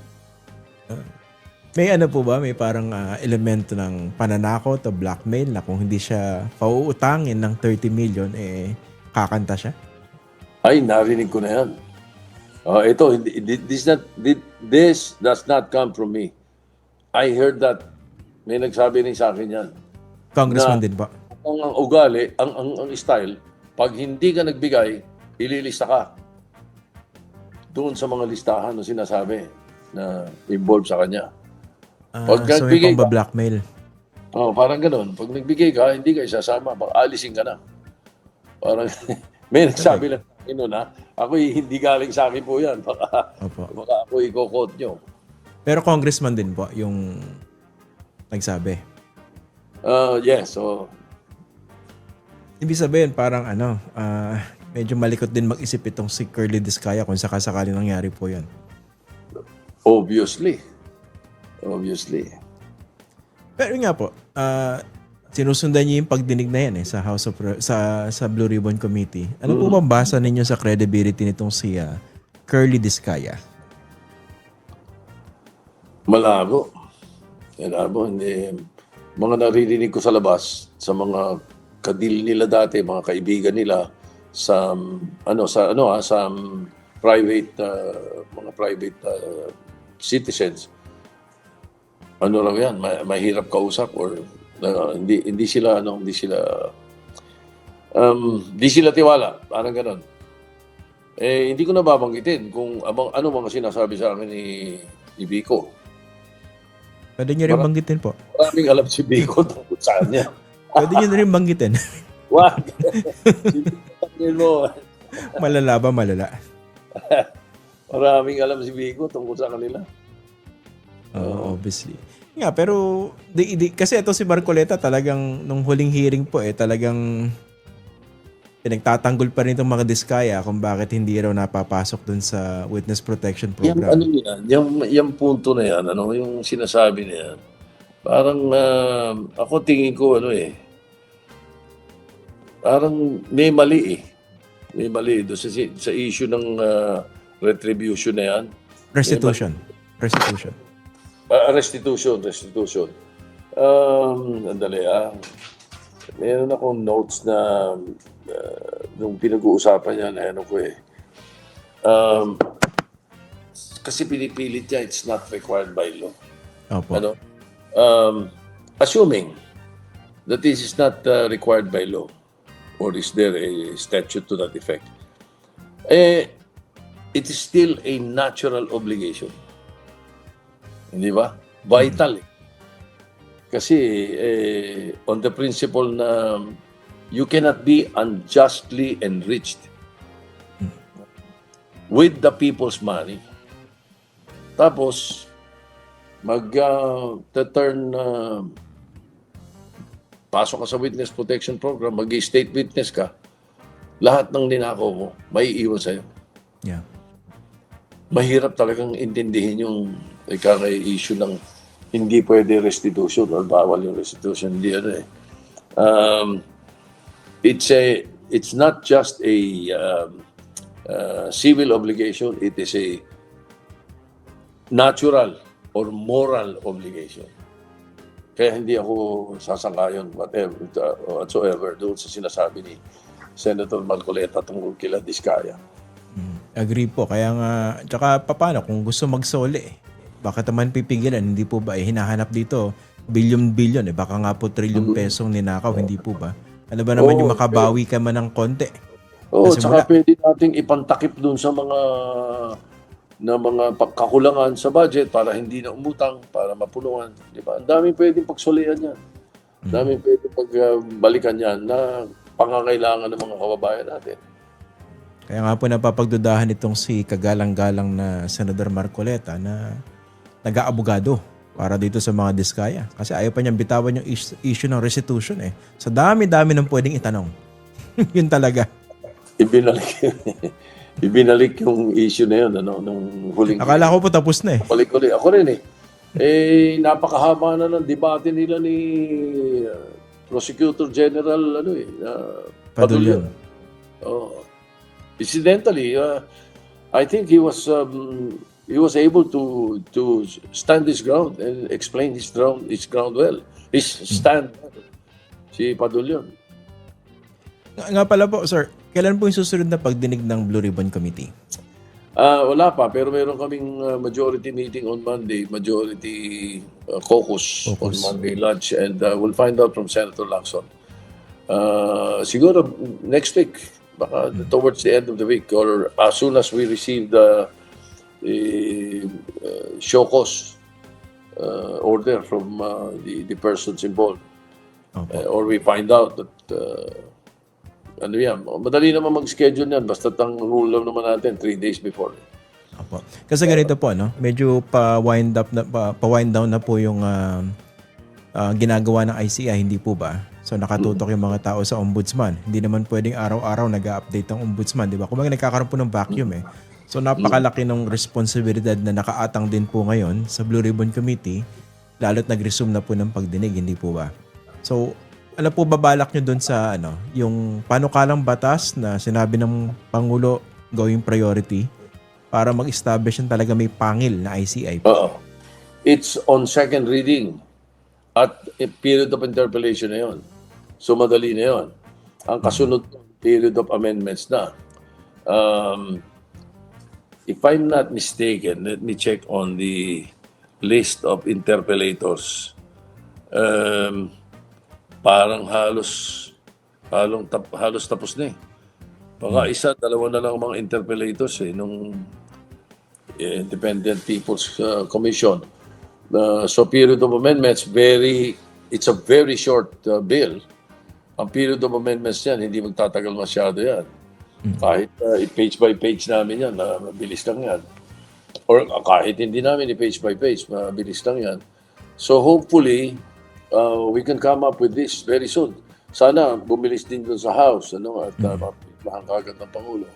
May ano po ba? May parang elemento ng pananakot o blackmail na kung hindi siya pauutangin ng 30 million, kakanta siya? Ay, narinig ko na yan. Ito, this does not come from me. I heard that. May nagsabi rin sa akin yan. Congressman din ba? Ang ugali, ang style, pag hindi ka nagbigay, ililista ka. Doon sa mga listahan na sinasabi na involved sa kanya. So may pang-blackmail. Parang ganun. Pag nagbigay ka, hindi ka isasama. Alisin ka na. Parang, may nagsabi lang na, ako hindi galing sa akin po yan. Baka ako i-quote nyo. Pero congressman din po yung nagsabi. Yes. So, ibig sabihin, parang medyo malikot din mag-isip itong si Curly Discaya kung sakasakali nangyari po yan. Obviously. Pero nga po, sinusundan niyo yung pagdinig na yan sa House of sa Blue Ribbon Committee. Ano po bang basa ninyo sa credibility nitong si Curly Discaya? Malabo. Hindi. Mga naririnig ko sa labas, sa mga kadil nila dati, mga kaibigan nila, sa private, mga private citizens. Ano lang yan, mahirap kausap or hindi sila tiwala, parang gano'n. Hindi ko nababanggitin kung ano mga sinasabi sa akin ni Vico. Pwede nyo rin banggitin po. Maraming alam si Vico tungkol sa kanya. Pwede nyo rin banggitin. Wag! Sinasabihin mo. Malala ba? Malala. Maraming alam si Vico tungkol sa kanila. Obviously. Nga, pero kasi ito si Marcoleta talagang nung huling hearing po talagang pinagtatanggol pa rin itong mga Diskaya kung bakit hindi raw napapasok dun sa Witness Protection Program. Yung punto na yan, yung sinasabi na yan, parang ako tingin ko parang may mali May mali doon sa issue ng retribution na yan. Restitution. Restitution. Andali meron akong notes na nung pinag-uusapan niya na kasi pinipilit niya, it's not required by law. Opo. Assuming that this is not required by law, or is there a statute to that effect, it is still a natural obligation. Hindi ba? Vital. Kasi on the principle na you cannot be unjustly enriched with the people's money. Tapos, mag-turn pasok ka sa Witness Protection Program, mag-state witness ka, lahat ng ninakaw mo, may iiwan sa'yo. Yeah. Mahirap talagang intindihin yung issue ng hindi pwede restitution or bawal yung restitution. Hindi it's not just a civil obligation, it is a natural or moral obligation. Kaya hindi ako sasang-ayon whatsoever doon sa sinasabi ni Senator Marcoleta tungkol kila Diskaya. Agree po. Kaya nga, tsaka paano kung gusto magsoli, bakit naman pipigilan? Hindi po ba hinahanap dito bilyon-bilyon baka nga po trilyong pesong ninakaw, hindi po ba? Ano ba naman yung makabawi ka man ng konti? Tsaka pwede nating ipantakip doon sa mga kakulangan sa budget para hindi na umutang, para mapunuan. Di ba? Ang daming pwedeng pagsulian yan. Ang daming pwedeng pagbalikan yan na pangangailangan ng mga kababayan natin. Kaya nga po napapagdudahan itong si kagalang-galang na Senador Marcoleta na nag-aabogado para dito sa mga Diskaya. Kasi ayaw pa niyang bitawan yung issue ng restitution Sa dami-dami ng pwedeng itanong. Yun talaga. Ibinalik yung issue na yun, nung huling... Akala ko po tapos na Balik-ulit. Ako rin napakahaba na ng debate nila ni Prosecutor General Padulyon. Oh. Incidentally, I think he was able to stand his ground and explain his ground well. His stand, si Padulyon. Nga pala po, sir, kailan po yung susunod na pagdinig ng Blue Ribbon Committee? Wala pa, pero meron kaming majority meeting on Monday, majority caucus on Monday lunch, and we'll find out from Senator Lacson. Siguro next week, baka towards the end of the week, or as soon as we receive the show cause order from the persons involved. Or we find out that ano yan, madali naman mag-schedule yan, basta ang rule lang naman natin 3 days before. Opo. Kasi ganito po, no? Medyo pa-wind down na po yung ginagawa ng ICI, hindi po ba? So nakatutok yung mga tao sa ombudsman. Hindi naman pwedeng araw-araw nag-update ang ombudsman, di ba? Kung nagkakaroon po ng vacuum So napakalaki ng responsibilidad na nakaatang din po ngayon sa Blue Ribbon Committee, lalo't nag-resume na po ng pagdinig, hindi po ba? So, ano po babalak nyo dun sa yung panukalang batas na sinabi ng Pangulo gawing priority para mag-establish yung talaga may pangil na ICI? It's on second reading at period of interpellation na yun. So madali na yun. Ang kasunod period of amendments na. If I'm not mistaken, let me check on the list of interpellators. Parang halos tapos na eh. Baka isa, dalawa na lang ang mga interpellators nung Independent People's Commission. So period of amendments, it's a very short bill. Ang period of amendments yan, hindi magtatagal masyado yan. Kahit page by page namin yan, mabilis lang yan. Or kahit hindi namin page by page, mabilis lang yan. So hopefully, we can come up with this very soon. Sana bumilis din doon sa House at mapimahan kagad ng Pangulo.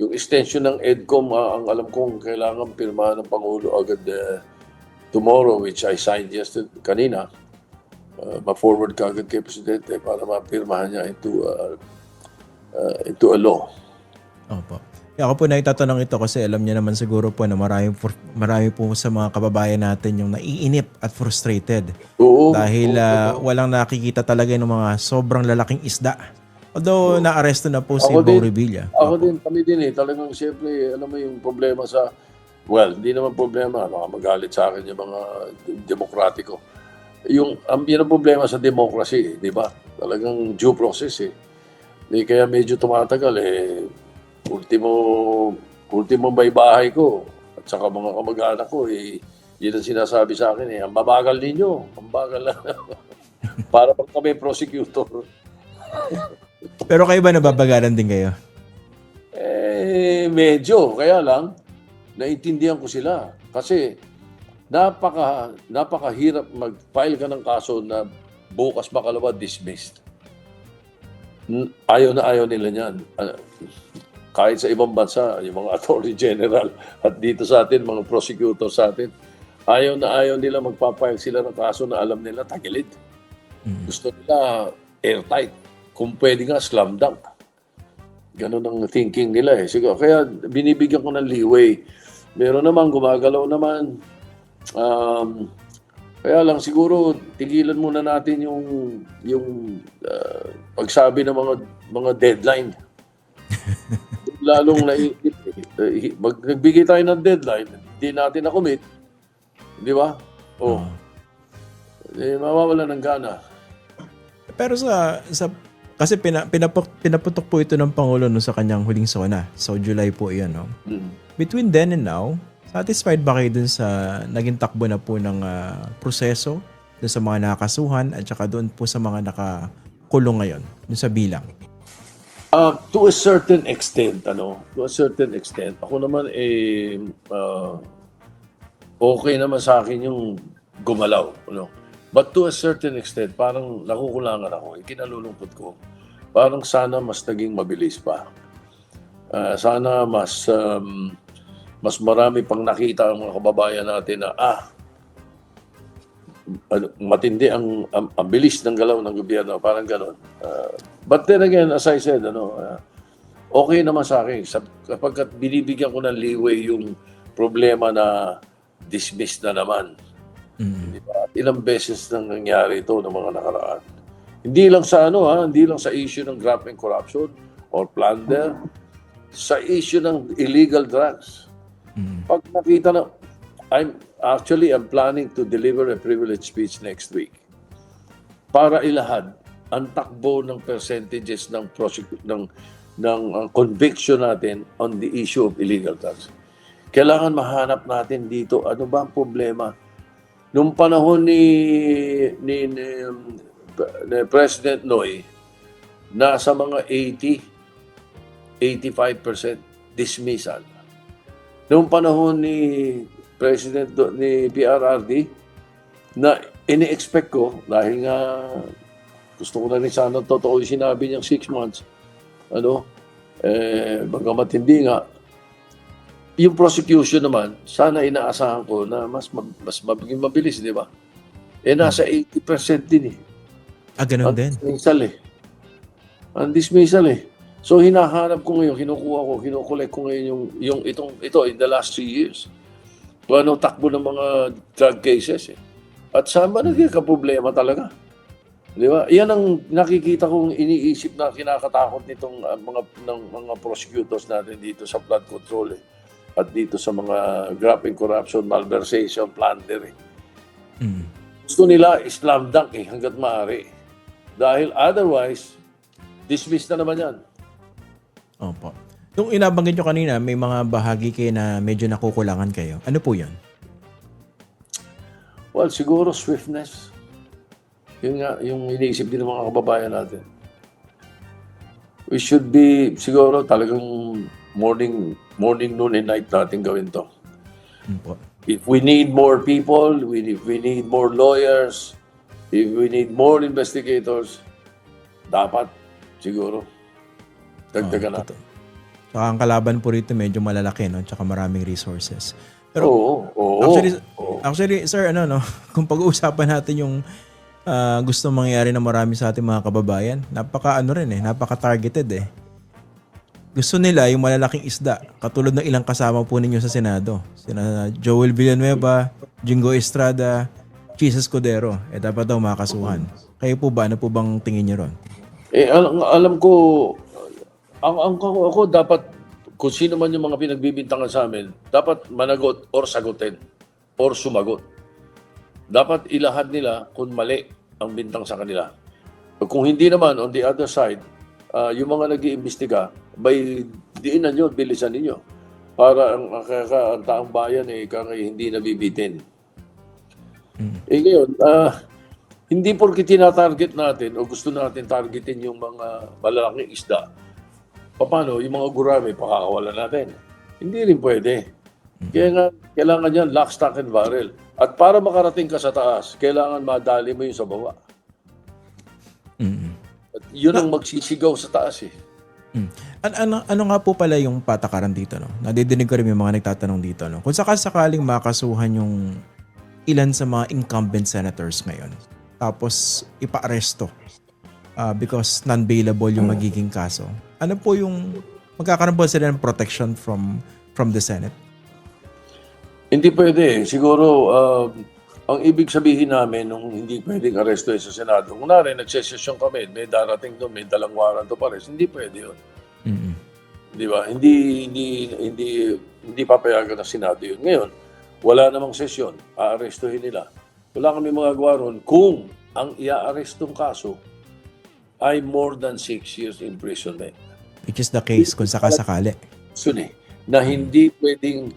Yung extension ng EDCOM, ang alam kong kailangan pirmahan ng Pangulo agad tomorrow, which I signed kanina. Ma-forward kagad kay Presidente para mapirmahan niya into a law. Opo. Kaya ako po naitatanong ito kasi alam niya naman siguro po na marami po sa mga kababayan natin yung naiinip at frustrated. Dahil walang nakikita talaga ng mga sobrang lalaking isda. Although naaresto na po si Bong Revilla. Kami din talagang siyempre, alam mo yung problema hindi naman problema, baka magalit sa akin yung mga demokratiko. Yun ang problema sa democracy, di ba? Talagang due process kaya medyo tumatagal ultimo bahay ko at saka mga kamag-anak ko yun ang sinasabi sa akin ang babagal ninyo, ang bagal lang. Para pag kami prosecutor. Pero kayo ba nababagalan din kayo? Medyo, kaya lang naintindihan ko sila kasi napakahirap mag-file ka ng kaso na bukas makalawa dismissed. Ayaw nila niyan. Kahit sa ibang bansa, yung mga attorney general at dito sa atin, mga prosecutor sa atin, ayaw nila magpapile sila ng kaso na alam nila tagilid. Gusto nila airtight. Kung pwede nga, slam dunk. Ganun ang thinking nila Siguro, kaya binibigyan ko ng leeway. Meron naman, gumagalaw naman. Kaya lang siguro, tigilan muna natin yung pagsabi ng mga deadline. Lalong naisip. Nagbigay tayo ng deadline, hindi natin na-commit. Di ba? Mawawala ng gana. Pero kasi pinaputok po ito ng Pangulo sa kanyang huling SONA. So July po yan. No? Between then and now, satisfied ba kayo dun sa naging takbo na po ng proseso dun sa mga nakakasuhan at saka doon po sa mga nakakulong ngayon, dun sa bilang? To a certain extent, ako naman okay naman sa akin yung gumalaw, But to a certain extent, parang nakukulangan ako, kinalulungkot ko. Parang sana mas naging mabilis pa. Sana mas marami pang nakita ang mga kababayan natin na matindi ang bilis ng galaw ng gobyerno, parang gano'n. But then again, as I said, okay naman sa akin kapag binibigyan ko ng leeway yung problema na dismissed na naman. Diba? Ilang beses nang nangyari ito ng mga nakaraan. Hindi lang sa hindi lang sa issue ng graft and corruption or plunder, sa issue ng illegal drugs. Pag nakita na, I'm planning to deliver a privilege speech next week para ilahad ang takbo ng percentages ng conviction natin on the issue of illegal drugs. Kailangan mahanap natin dito ano ba ang problema. Nung panahon ni President Noy, nasa mga 85% dismissal. Noong panahon ni President ni PRRD, na ini-expect ko, dahil nga gusto ko na rin sana totoo yung sinabi niyang 6 months, bagamat hindi nga, yung prosecution naman, sana inaasahan ko na mas maging mabilis, di ba? Nasa 80% din eh. Ganun din. Ang dismissal eh. So hinahanap ko ngayon, kinukolek ko ngayon ito in the last 3 years. Kung anong takbo ng mga drug cases eh. At saan ba nagkakaproblema talaga? Di ba? Yan ang nakikita kong iniisip na kinakatakot nitong mga prosecutors natin dito sa flood control eh. At dito sa mga graft and corruption, malversation, plunder eh. Gusto nila slam dunk eh, hanggat maaari. Dahil otherwise, dismiss na naman yan. Opo. Nung inabanggit nyo kanina, may mga bahagi kayo na medyo nakukulangan kayo. Ano po yun? Well, siguro swiftness. Yun nga, yung iniisip din ng mga kababayan natin. We should be, siguro talagang morning, noon, and night natin gawin to. If we need more people, if we need more lawyers, if we need more investigators, dapat siguro dagdagan natin. Saka ang kalaban po rito medyo malalaki, no? Tsaka maraming resources. Pero actually, sir, kung pag-uusapan natin yung gusto mangyari na marami sa ating mga kababayan, napaka-targeted eh. Gusto nila yung malalaking isda, katulad ng ilang kasama po ninyo sa Senado. Sina Joel Villanueva, Jingo Estrada, Chis Escudero. Dapat daw makasuhan. Kayo po ba? Ano po bang tingin niyo ron? Alam ko, ako dapat, kung sino man yung mga pinagbibintangan sa amin, dapat managot or sagutin or sumagot. Dapat ilahad nila kung mali ang bintang sa kanila. Kung hindi naman, on the other side, yung mga nag-iimbestiga, diinan nyo, bilisan ninyo. Para ang taong bayan hindi nabibitin. Ngayon, hindi porke tinatarget natin o gusto natin targetin yung mga malalaking isda, paano yung mga gurami pakakawalan natin? Hindi rin pwede. Kaya nga, kailangan yan lock, stock, and barrel. At para makarating ka sa taas, kailangan madali mo yung sa baba. At yun ang magsisigaw sa taas eh. Ano nga po pala yung patakaran dito? No? Nadidinig ko rin yung mga nagtatanong dito. No? Kung sakaling makasuhan yung ilan sa mga incumbent senators ngayon, tapos ipa-aresto because non-bailable yung magiging kaso, ano po yung magkakaroon po sila ng protection from the Senate? Hindi pwede. Siguro, ang ibig sabihin namin nung hindi pwedeng aresto sa Senado, kunwari, nagsesesyon kami, may darating doon, may dalang warrant of arrest, hindi pwede yun. Di ba? Hindi papayagan ng Senado yun. Ngayon, wala namang sesyon, aarestuhin nila. Wala kami magagawa ron kung ang ia-arestong kaso ay more than 6 years imprisonment. Which is the case kung sakasakali. Na hindi pwedeng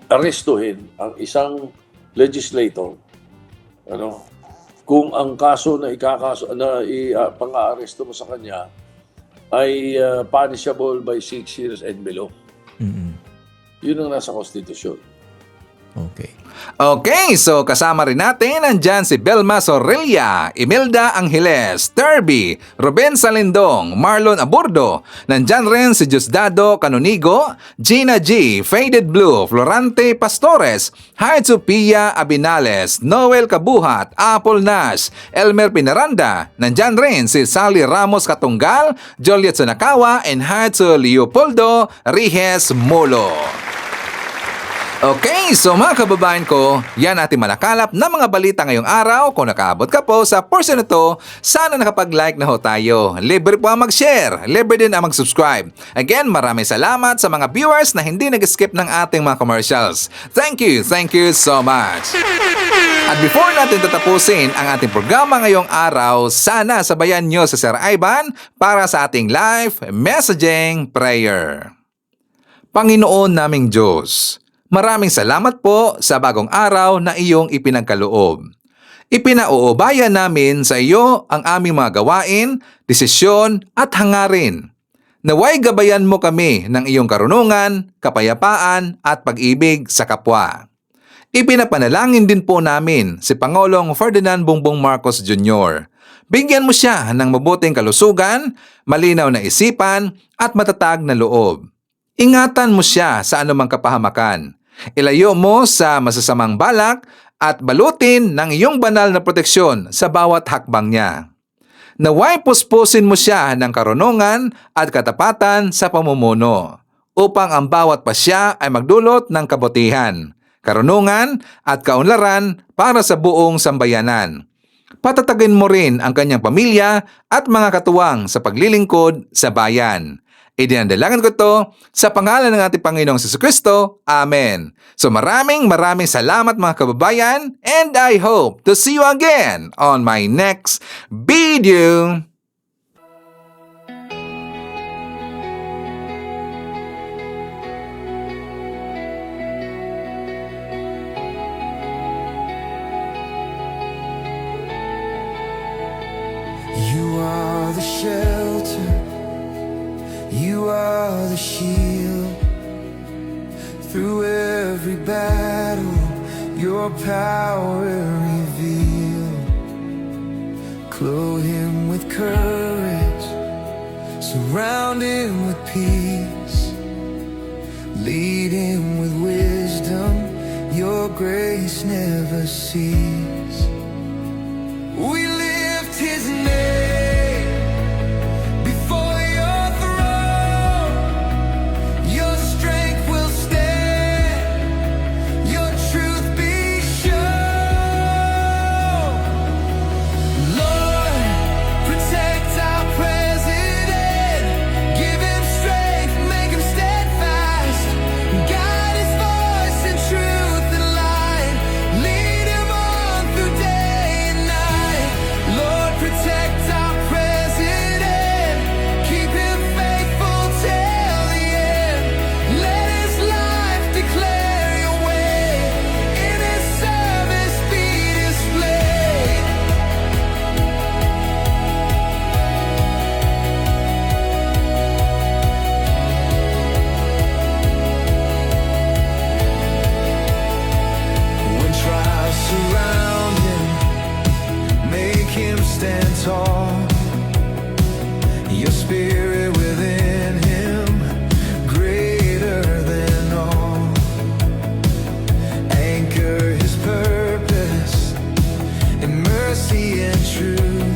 arestuhin ang isang legislator kung ang kaso na pang-aaresto mo sa kanya ay punishable by 6 years and below. Yun ang nasa konstitusyon. Okay. Okay, so kasama rin natin nandyan si Belma Sorrilla, Imelda Angeles, Terby, Ruben Salindong, Marlon Aburdo. Nandyan rin si Diosdado Canonigo, Gina G, Faded Blue, Florante Pastores, Haidsu Pia Abinales, Noel Kabuhat, Apple Nash, Elmer Pinaranda. Nandyan rin si Sally Ramos Katunggal, Joliet Sunakawa, and Haidsu Leopoldo Rijes Molo. Okay, so mga kababayan ko, yan ating malakalap na mga balita ngayong araw. Kung nakaabot ka po sa portion na to, sana nakapag-like na ho tayo. Libre po ang mag-share, libre din ang mag-subscribe. Again, maraming salamat sa mga viewers na hindi nag-skip ng ating mga commercials. Thank you so much. At before natin tatapusin ang ating programa ngayong araw, sana sabayan nyo sa Sir Ivan para sa ating live messaging prayer. Panginoon naming Diyos, maraming salamat po sa bagong araw na iyong ipinagkaloob. Ipinauubayan namin sa iyo ang aming mga gawain, desisyon at hangarin. Naway gabayan mo kami ng iyong karunungan, kapayapaan at pag-ibig sa kapwa. Ipinapanalangin din po namin si Pangulong Ferdinand Bongbong Marcos Jr. Bigyan mo siya ng mabuting kalusugan, malinaw na isipan at matatag na loob. Ingatan mo siya sa anumang kapahamakan. Ilayo mo sa masasamang balak at balutin ng iyong banal na proteksyon sa bawat hakbang niya. Naway puspusin mo siya ng karunungan at katapatan sa pamumuno upang ang bawat pasya ay magdulot ng kabutihan, karunungan at kaunlaran para sa buong sambayanan. Patatagin mo rin ang kanyang pamilya at mga katuwang sa paglilingkod sa bayan. Idinadalagan ko to sa pangalan ng ating Panginoong Jesucristo. Amen. So maraming salamat mga kababayan, and I hope to see you again on my next video. You are the shelter, you are the shield. Through every battle, your power revealed. Clothe him with courage, surround him with peace. Lead him with wisdom, your grace never cease. We lift his name before your throne. Your strength will stand, your truth be shown. Lord, protect our president, give him strength, make him steadfast. Guide his voice in truth and light, lead him on through day and night. Lord, protect our president, keep him faithful till the end. Let his life declare your way, in his service be displayed. When trials surround him, make him stand tall. Your spirit within him, greater than all. Anchor his purpose in mercy and truth.